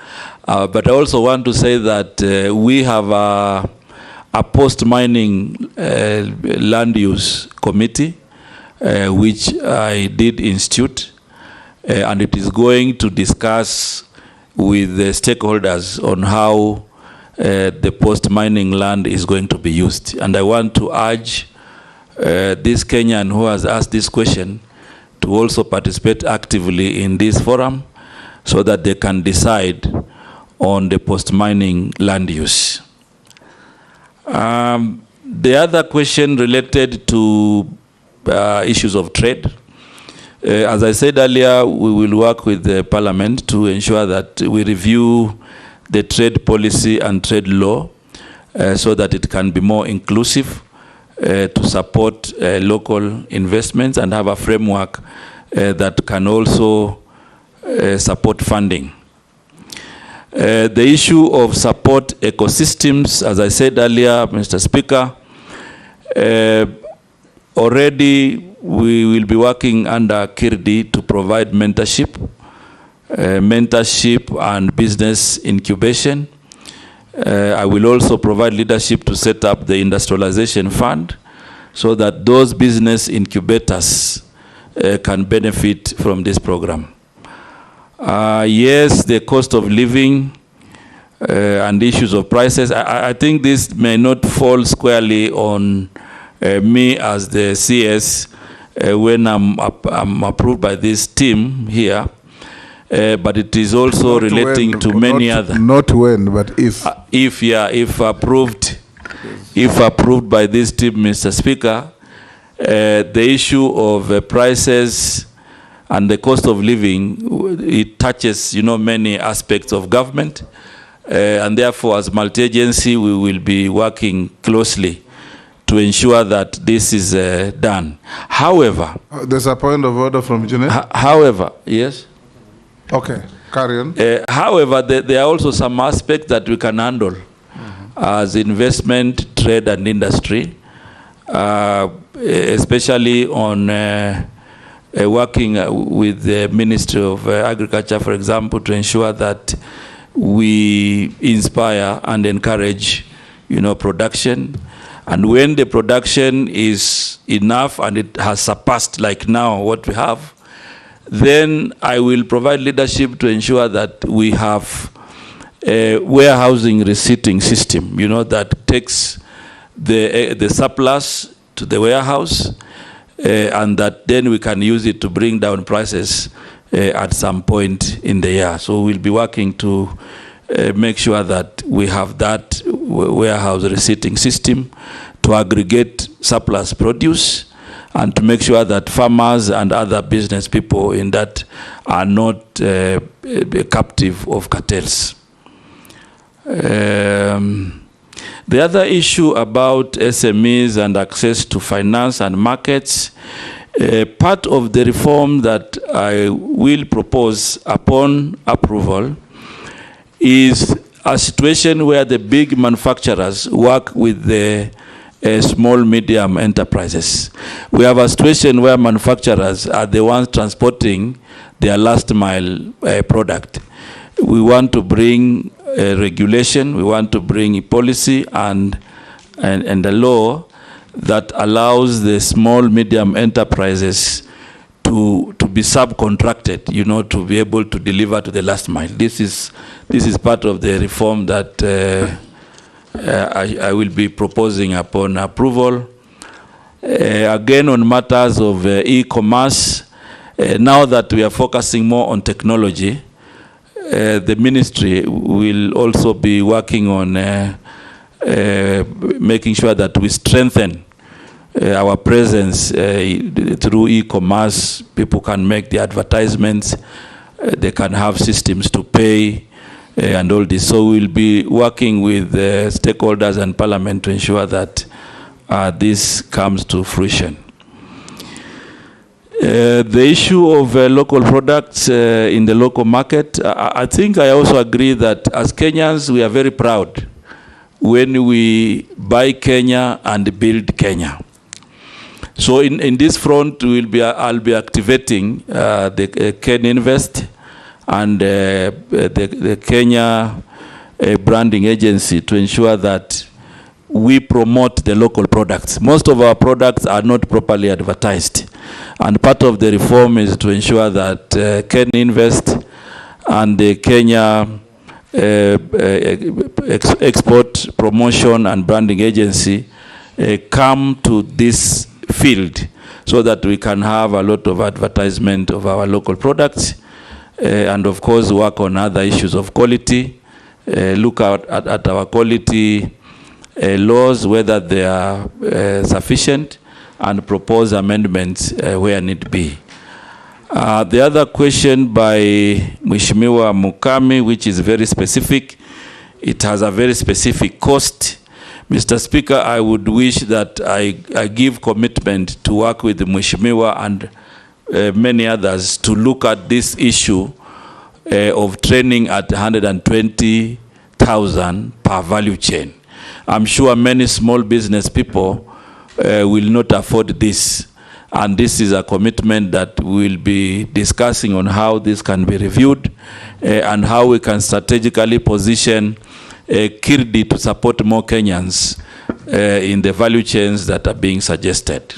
But I also want to say that we have a post-mining land use committee, which I did institute, and it is going to discuss with the stakeholders on how the post-mining land is going to be used. And I want to urge this Kenyan who has asked this question to also participate actively in this forum so that they can decide on the post-mining land use. The other question related to issues of trade. As I said earlier, we will work with the Parliament to ensure that we review the trade policy and trade law so that it can be more inclusive to support local investments and have a framework that can also support funding. The issue of support ecosystems, as I said earlier, Mr. Speaker, already we will be working under KIRDI to provide mentorship and business incubation. I will also provide leadership to set up the industrialization fund so that those business incubators can benefit from this program. Yes, the cost of living and issues of prices, I think this may not fall squarely on me as the CS when I'm approved by this team here. but it is also Not relating when, to many not, other. Not when, but if. If approved by this team, Mr. Speaker, the issue of prices and the cost of living, it touches, many aspects of government, and therefore, as multi-agency, we will be working closely to ensure that this is done. However, there's a point of order from Jeanette. However, yes. Okay, carry on. However, there are also some aspects that we can handle as investment, trade, and industry, especially on working with the Ministry of Agriculture, for example, to ensure that we inspire and encourage, production. And when the production is enough and it has surpassed, like now, what we have, then I will provide leadership to ensure that we have a warehousing receipting system, that takes the surplus to the warehouse, and that then we can use it to bring down prices at some point in the year. So we'll be working to make sure that we have that warehouse receipting system to aggregate surplus produce and to make sure that farmers and other business people in that are not captive of cartels. The other issue about SMEs and access to finance and markets, part of the reform that I will propose upon approval is a situation where the big manufacturers work with the small, medium enterprises. We have a situation where manufacturers are the ones transporting their last mile product. We want to bring regulation, we want to bring a policy and a law that allows the small, medium enterprises to be subcontracted, to be able to deliver to the last mile. This is part of the reform that I will be proposing upon approval. Again, on matters of e-commerce, now that we are focusing more on technology, the ministry will also be working on making sure that we strengthen our presence through e-commerce. People can make the advertisements, they can have systems to pay, and all this. So we'll be working with stakeholders and Parliament to ensure that this comes to fruition. The issue of local products in the local market, I think I also agree that as Kenyans, we are very proud when we buy Kenya and build Kenya. So in this front, I'll be activating the Ken Invest and the Kenya branding agency to ensure that we promote the local products. Most of our products are not properly advertised. And part of the reform is to ensure that Ken Invest and the Kenya Export Promotion and Branding Agency come to this field so that we can have a lot of advertisement of our local products and of course work on other issues of quality, look at our quality laws, whether they are sufficient, and propose amendments where need be. The other question by Mheshimiwa Mukami, which is very specific, it has a very specific cost. Mr. Speaker, I would wish that I give commitment to work with Mheshimiwa and many others to look at this issue of training at 120,000 per value chain. I'm sure many small business people will not afford this. And this is a commitment that we'll be discussing on how this can be reviewed and how we can strategically position Kirdi to support more Kenyans in the value chains that are being suggested.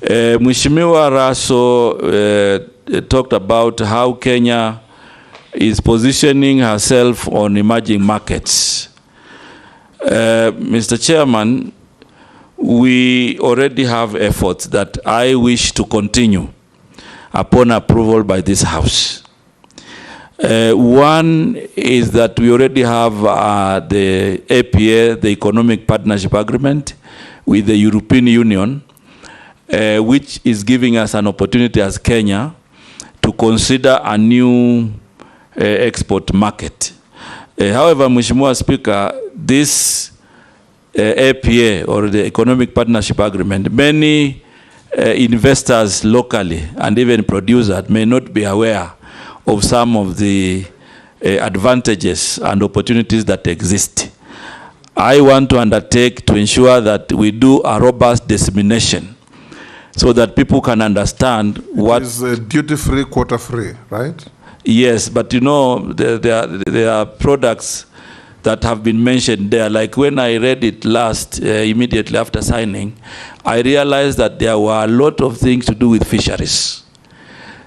Mheshimiwa Raso talked about how Kenya is positioning herself on emerging markets. Mr. Chairman, we already have efforts that I wish to continue upon approval by this House. One is that we already have the APA, the Economic Partnership Agreement, with the European Union, which is giving us an opportunity as Kenya to consider a new export market. However, Mheshimiwa Speaker, this APA, or the Economic Partnership Agreement, many investors locally and even producers may not be aware of some of the advantages and opportunities that exist. I want to undertake to ensure that we do a robust dissemination so that people can understand what is duty-free, quota-free, right? Yes, but you know, there are products that have been mentioned there. Like when I read it last, immediately after signing, I realized that there were a lot of things to do with fisheries.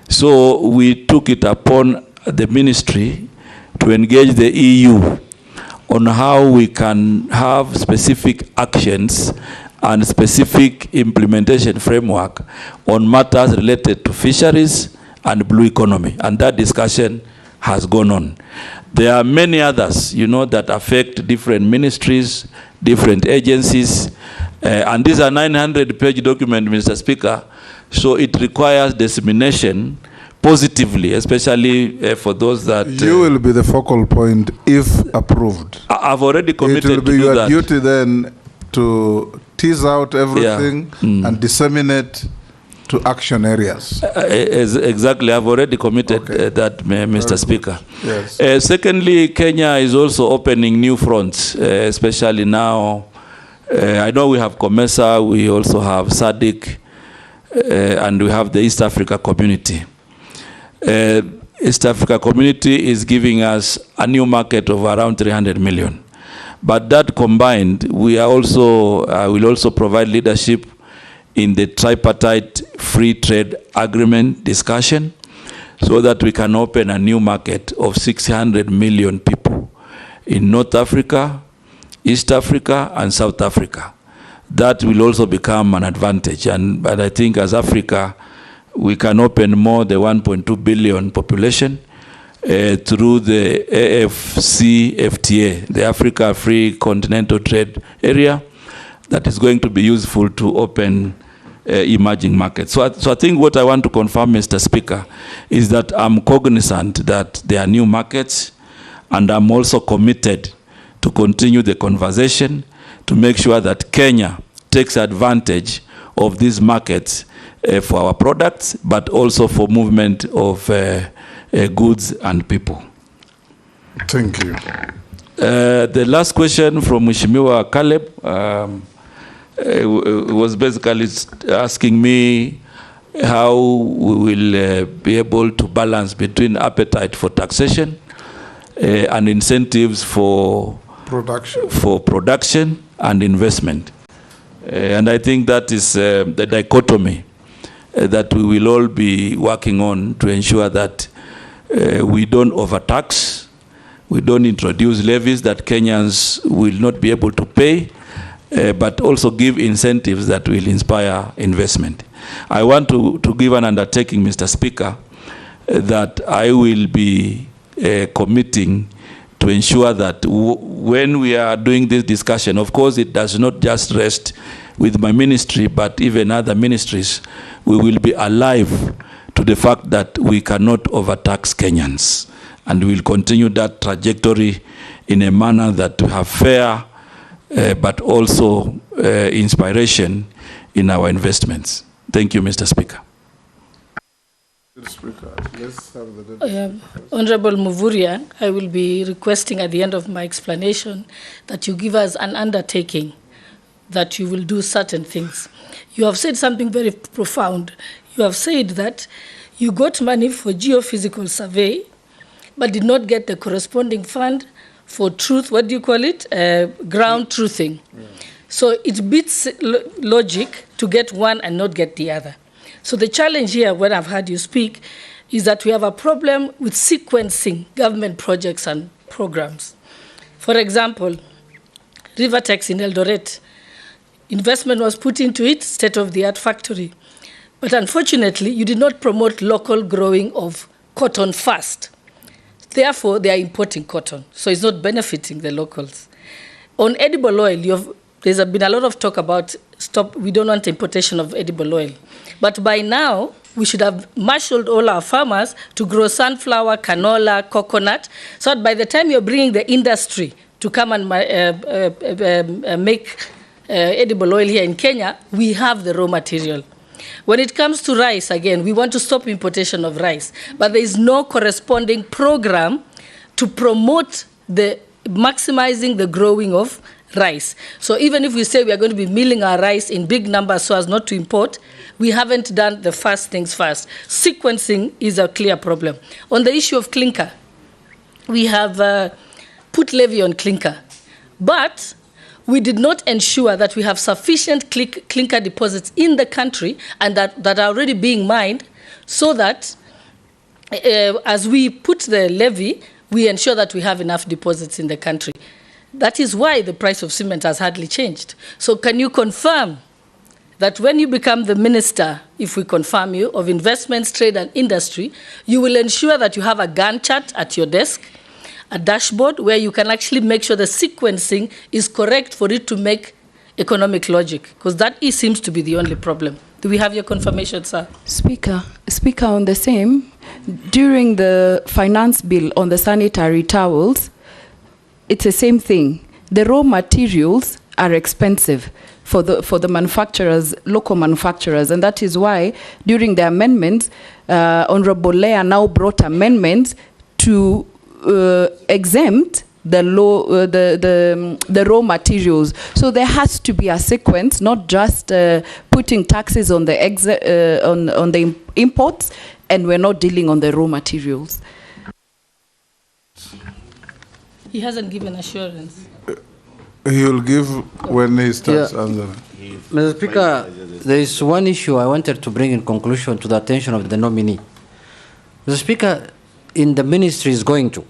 So we took it upon the ministry to engage the EU on how we can have specific actions and specific implementation framework on matters related to fisheries and blue economy. And that discussion has gone on. There are many others, you know, that affect different ministries, different agencies. And these are 900-page documents, Mr. Speaker. So it requires dissemination positively, especially for those that... You will be the focal point if approved. I've already committed to do that. It will be your duty then to tease out everything and disseminate to action areas. Exactly, I've already committed that, Mr. Speaker. Yes. Secondly, Kenya is also opening new fronts, especially now. I know we have COMESA, we also have SADC, and we have the East Africa Community. East Africa Community is giving us a new market of around 300 million. But that combined, we are also will also provide leadership in the tripartite free trade agreement discussion so that we can open a new market of 600 million people in North Africa, East Africa, and South Africa. That will also become an advantage. But I think as Africa, we can open more the 1.2 billion population through the AfCFTA, the Africa Free Continental Trade Area, that is going to be useful to open emerging markets. So I think what I want to confirm, Mr. Speaker, is that I'm cognizant that there are new markets, and I'm also committed to continue the conversation to make sure that Kenya takes advantage of these markets for our products, but also for movement of goods and people. Thank you. The last question from Mheshimiwa Caleb was basically asking me how we will be able to balance between appetite for taxation and incentives for production and investment. And I think that is the dichotomy that we will all be working on to ensure that we don't overtax, we don't introduce levies that Kenyans will not be able to pay, but also give incentives that will inspire investment. I want to give an undertaking, Mr. Speaker, that I will be committing to ensure that when we are doing this discussion, of course it does not just rest with my ministry, but even other ministries, we will be alive to the fact that we cannot overtax Kenyans. And we will continue that trajectory in a manner that we have fair, but also inspiration in our investments. Thank you, Mr. Speaker. Honorable Muvuria, I will be requesting at the end of my explanation that you give us an undertaking that you will do certain things. You have said something very profound. You have said that you got money for geophysical survey, but did not get the corresponding fund for truth, what do you call it? Ground truthing. So it beats logic to get one and not get the other. So the challenge here, when I've heard you speak, is that we have a problem with sequencing government projects and programs. For example, Rivertex in Eldoret, investment was put into it, state-of-the-art factory. But unfortunately, you did not promote local growing of cotton first. Therefore, they are importing cotton, so it's not benefiting the locals. On edible oil, there's been a lot of talk about we don't want importation of edible oil. But by now, we should have marshaled all our farmers to grow sunflower, canola, coconut, so that by the time you're bringing the industry to come and make edible oil here in Kenya, we have the raw material. When it comes to rice, again, we want to stop importation of rice, but there is no corresponding program to promote maximizing the growing of rice. So even if we say we are going to be milling our rice in big numbers so as not to import, we haven't done the first things first. Sequencing is a clear problem. On the issue of clinker, we have put levy on clinker, but we did not ensure that we have sufficient clinker deposits in the country and that are already being mined, so that as we put the levy, we ensure that we have enough deposits in the country. That is why the price of cement has hardly changed. So can you confirm that when you become the minister, if we confirm you, of investments, trade and industry, you will ensure that you have a Gantt chart at your desk, a dashboard where you can actually make sure the sequencing is correct for it to make economic logic? Because that seems to be the only problem. Do we have your confirmation, sir? Speaker, on the same, during the finance bill on the sanitary towels, it's the same thing. The raw materials are expensive for the manufacturers, local manufacturers, and that is why during the amendments, Honorable Leah now brought amendments to exempt the raw materials. So there has to be a sequence, not just putting taxes on the on the imports, and we're not dealing on the raw materials. He hasn't given assurance. He will give when he starts answering. Mr. Speaker, there is one issue I wanted to bring in conclusion to the attention of the nominee. Mr. Speaker, in the ministry is going to,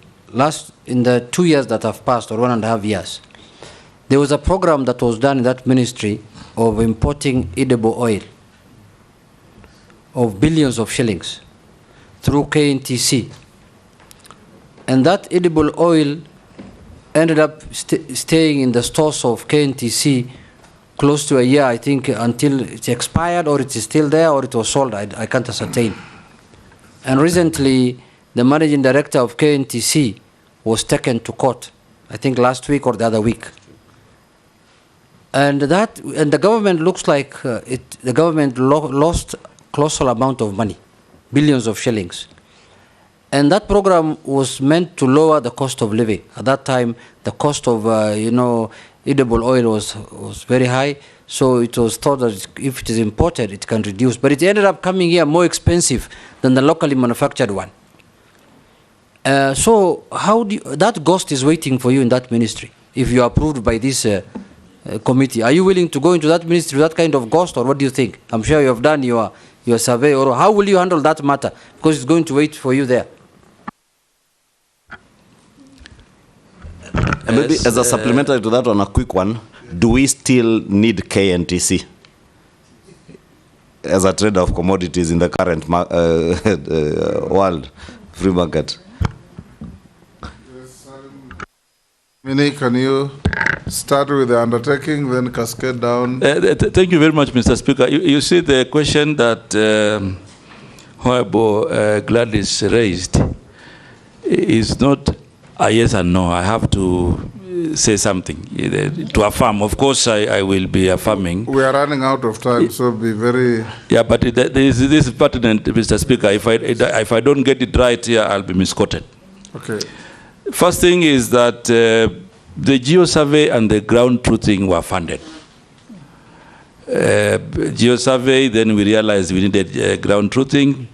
in the 2 years that have passed, or 1.5 years, there was a program that was done in that ministry of importing edible oil of billions of shillings through KNTC. And that edible oil ended up staying in the stores of KNTC close to a year, I think, until it expired, or it is still there, or it was sold. I can't ascertain. And recently, the managing director of KNTC was taken to court, I think last week or the other week. And the government looks like the government lost colossal amount of money, billions of shillings. And that program was meant to lower the cost of living. At that time, the cost of edible oil was very high, so it was thought that if it is imported, it can reduce. But it ended up coming here more expensive than the locally manufactured one. So how that ghost is waiting for you in that ministry if you are approved by this committee? Are you willing to go into that ministry with that kind of ghost, or what do you think? I'm sure you have done your survey, or how will you handle that matter? Because it's going to wait for you there. And maybe as a supplementary to that one, a quick one, do we still need KNTC as a trader of commodities in the current world, free market? Mini, can you start with the undertaking, then cascade down? Thank you very much, Mr. Speaker. You see the question that Honorable Gladys raised is not a yes and no. I have to say something to affirm. Of course, I will be affirming. We are running out of time, so be very... Yeah, but this is pertinent, Mr. Speaker. If I don't get it right here, I'll be misquoted. Okay. First thing is that the geo-survey and the ground truthing were funded. Geo-survey, then we realized we needed ground truthing.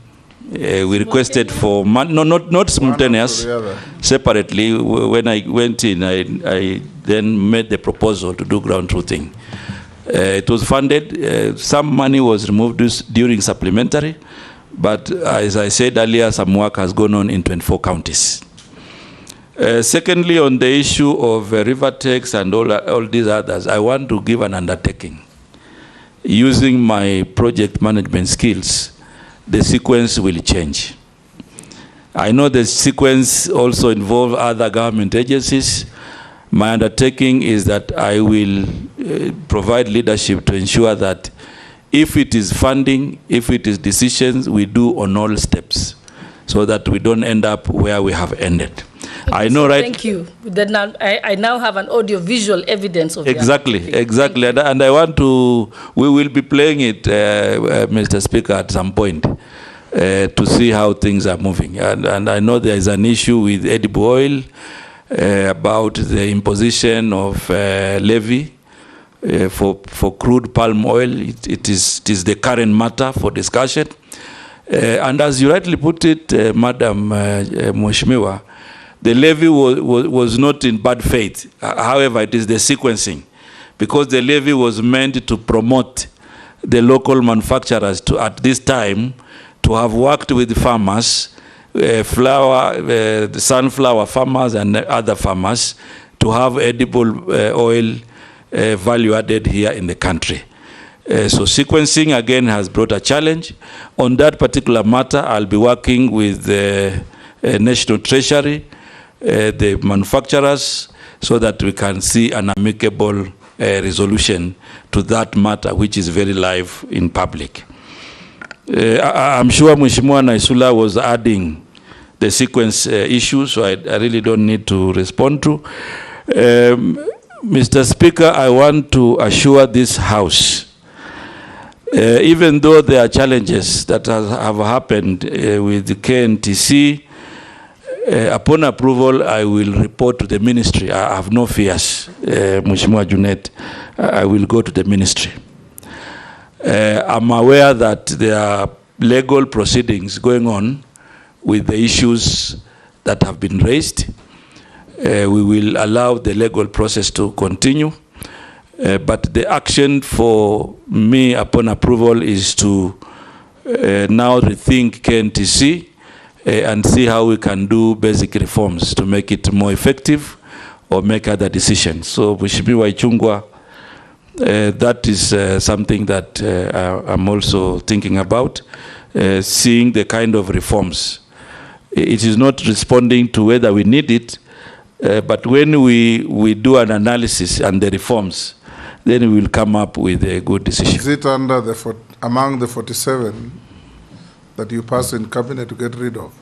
We requested for not simultaneous, separately. When I went in, I then made the proposal to do ground truthing. It was funded. Some money was removed during supplementary, but as I said earlier, some work has gone on in 24 counties. Secondly, on the issue of river takes and all these others, I want to give an undertaking. Using my project management skills, the sequence will change. I know the sequence also involves other government agencies. My undertaking is that I will provide leadership to ensure that if it is funding, if it is decisions, we do on all steps so that we don't end up where we have ended. I know, right? Thank you. Then now, I now have an audio-visual evidence of exactly. And I want to, we will be playing it, Mr. Speaker, at some point to see how things are moving. And I know there is an issue with edible oil about the imposition of levy for crude palm oil. It is the current matter for discussion. And as you rightly put it, Madam Mheshimiwa, the levy was not in bad faith. However, it is the sequencing, because the levy was meant to promote the local manufacturers to, at this time, to have worked with farmers, the sunflower farmers and other farmers, to have edible oil value added here in the country. So sequencing again has brought a challenge. On that particular matter, I'll be working with the National Treasury, the manufacturers, so that we can see an amicable resolution to that matter, which is very live in public. I'm sure Mheshimiwa Naisula was adding the sequence issue, so I really don't need to respond to. Mr. Speaker, I want to assure this House, even though there are challenges that have happened with the KNTC, upon approval, I will report to the ministry. I have no fears, Mheshimiwa Junet. I will go to the ministry. I'm aware that there are legal proceedings going on with the issues that have been raised. We will allow the legal process to continue. But the action for me upon approval is to now rethink KNTC and see how we can do basic reforms to make it more effective or make other decisions. So, Mheshimiwa Ichung'wah, that is something that I'm also thinking about, seeing the kind of reforms. It is not responding to whether we need it, but when we do an analysis and the reforms, then we will come up with a good decision. Is it under among the 47 that you passed in cabinet to get rid of?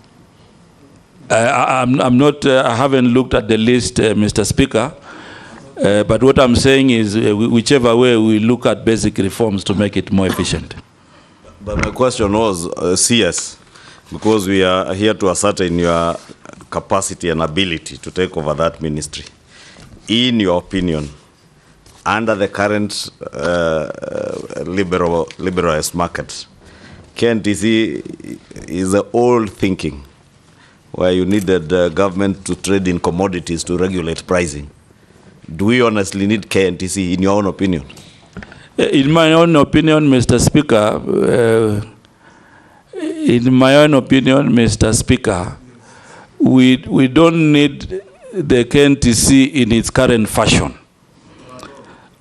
I'm not, I haven't looked at the list, Mr. Speaker, but what I'm saying is whichever way we look at basic reforms to make it more efficient. But my question was CS, because we are here to ascertain your capacity and ability to take over that ministry. In your opinion, under the current liberalized market, KNTC is the old thinking where you needed government to trade in commodities to regulate pricing. Do we honestly need KNTC, in your own opinion? In my own opinion, Mr. Speaker, we don't need the KNTC in its current fashion.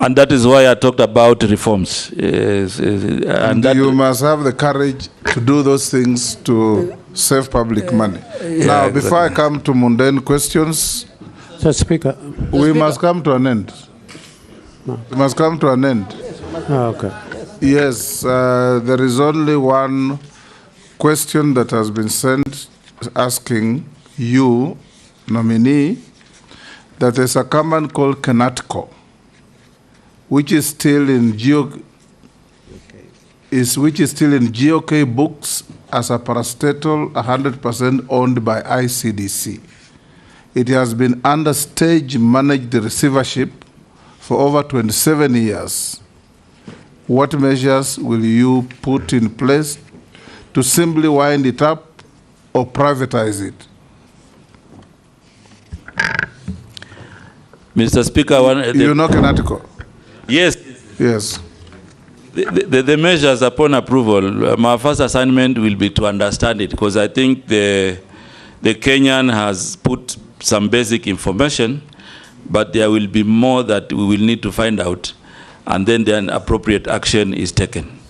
And that is why I talked about reforms. And that you must have the courage to do those things to save public money. Now, before I come to mundane questions, Mr. Speaker, we must come to an end. We must come to an end. Okay. Yes, there is only one question that has been sent asking you, nominee, that there's a command called Kenatco, which is still in GOK books as a parastatal 100% owned by ICDC. It has been under stage managed receivership for over 27 years. What measures will you put in place to simply wind it up or privatize it? Mr. Speaker, you know Kenatco? Yes. Yes. The measures upon approval, my first assignment will be to understand it, because I think the Kenyan has put some basic information, but there will be more that we will need to find out, and then an appropriate action is taken.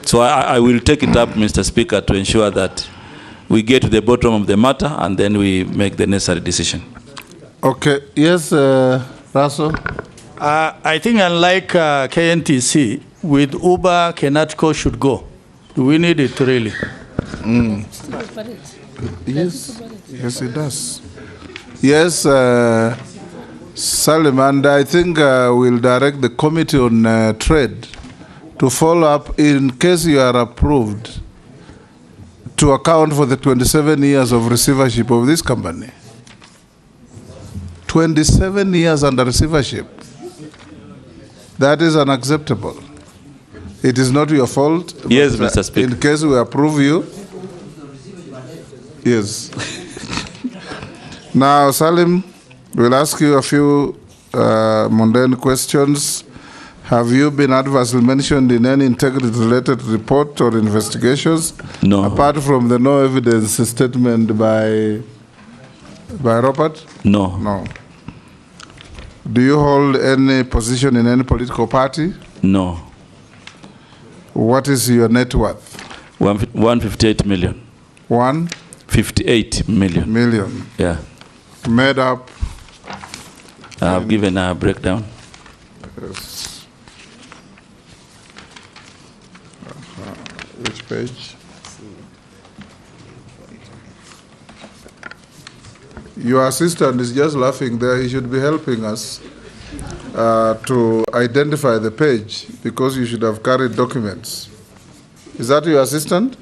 So I will take it up, Mr. Speaker, to ensure that we get to the bottom of the matter and then we make the necessary decision. Okay, yes, Russell? I think unlike KNTC, with Uber, Kenatco should go. Do we need it really? Yes, yes, it does. Yes, Salim, and I think we'll direct the Committee on Trade to follow up in case you are approved to account for the 27 years of receivership of this company. 27 years under receivership. That is unacceptable. It is not your fault. Yes, Mr. Speaker. In case we approve you, yes. Now, Salim, we'll ask you a few mundane questions. Have you been adversely mentioned in any integrity-related report or investigations? No. Apart from the no evidence statement by Robert? No. No. Do you hold any position in any political party? No. What is your net worth? 158 million. 158 million. Million. Yeah. Made up. I have given a breakdown. Yes. Which page? Your assistant is just laughing there. He should be helping us to identify the page because you should have carried documents. Is that your assistant?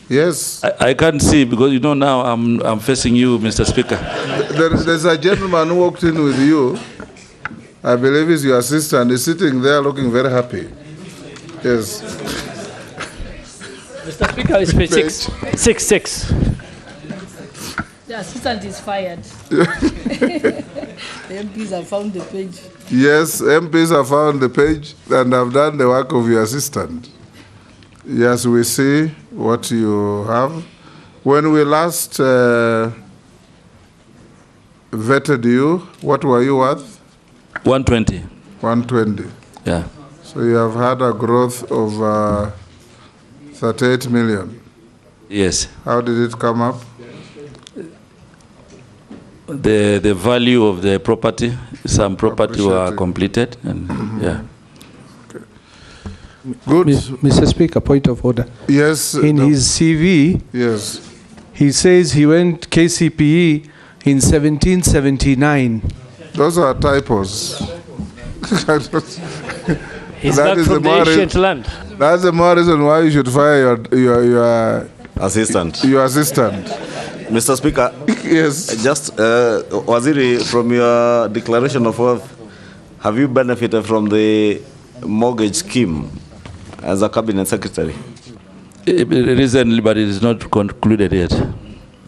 Yes. I can't see because you know now I'm facing you, Mr. Speaker. There's a gentleman who walked in with you. I believe he's your assistant. He's sitting there looking very happy. Yes. Mr. Speaker, it's page 6. The assistant is fired. The MPs have found the page. Yes, MPs have found the page and have done the work of your assistant. Yes, we see what you have. When we last vetted you, what were you worth? 120. 120. Yeah. So you have had a growth of 38 million. Yes. How did it come up? The value of the property, some property were completed, and yeah. Good. Mr. Speaker, point of order. Yes. In his CV, yes, he says he went KCPE in 1779. Those are typos. He's back from the ancient land. That's the more reason why you should fire your assistant. Your assistant. Mr. Speaker, yes. Just, Waziri, from your declaration of wealth, have you benefited from the mortgage scheme as a cabinet secretary? Recently, but it is not concluded yet.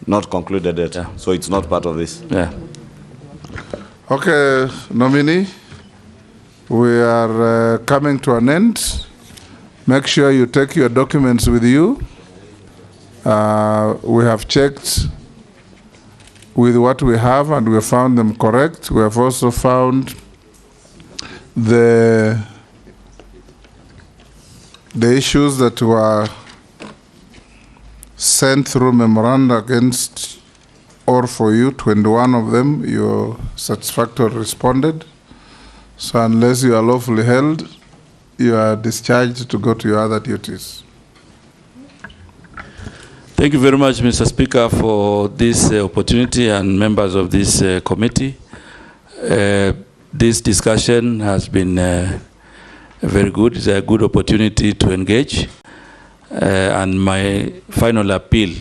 Not concluded yet, yeah. So it's not part of this? Yeah. Okay, nominee, we are coming to an end. Make sure you take your documents with you. We have checked with what we have and we found them correct. We have also found the issues that were sent through memoranda against or for you, 21 of them, you satisfactorily responded. So unless you are lawfully held, you are discharged to go to your other duties. Thank you very much, Mr. Speaker, for this opportunity and members of this committee. This discussion has been very good. It's a good opportunity to engage. And my final appeal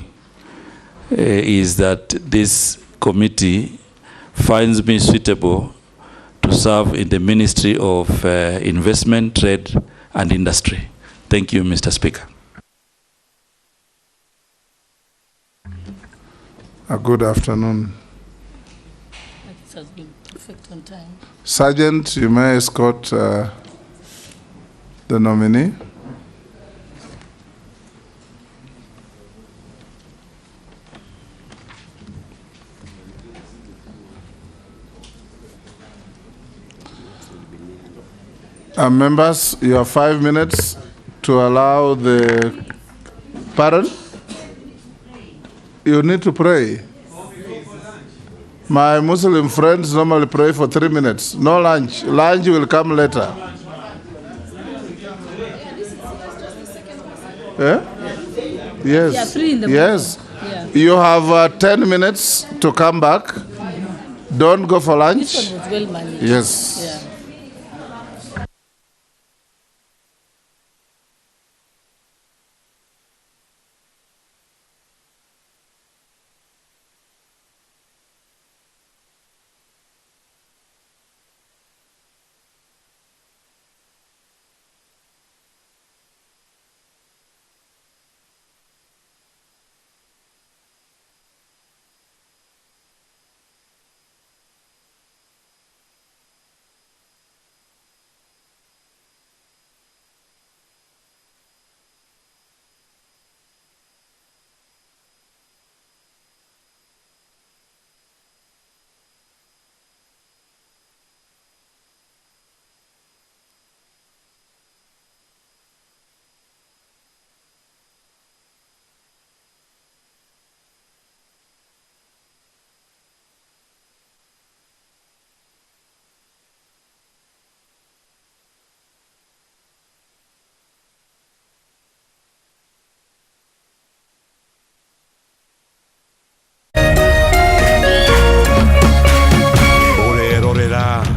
is that this committee finds me suitable to serve in the Ministry of Investment, Trade and Industry. Thank you, Mr. Speaker. Good afternoon. This has been perfect on time. Sergeant, you may escort the nominee. Members, you have 5 minutes to allow the... Pardon? You need to pray. My Muslim friends normally pray for 3 minutes. No lunch. Lunch will come later. Eh? Yes. Yeah, 3 in the yes. morning. You have 10 minutes to come back. Don't go for lunch. This one was well managed. Yes. Yeah.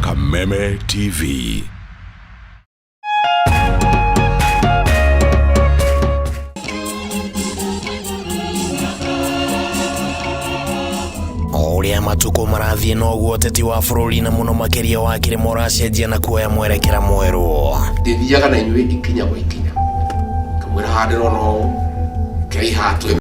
Kameme TV. Uria matuko marathie noguo teti wa bururi na muno makiria wa kirimo racenjia na kuoya mwerekera mweru. Ndithiaga na inyuĩ ikinya gwa ikinya kamwĩra handĩrwo no kei hatwe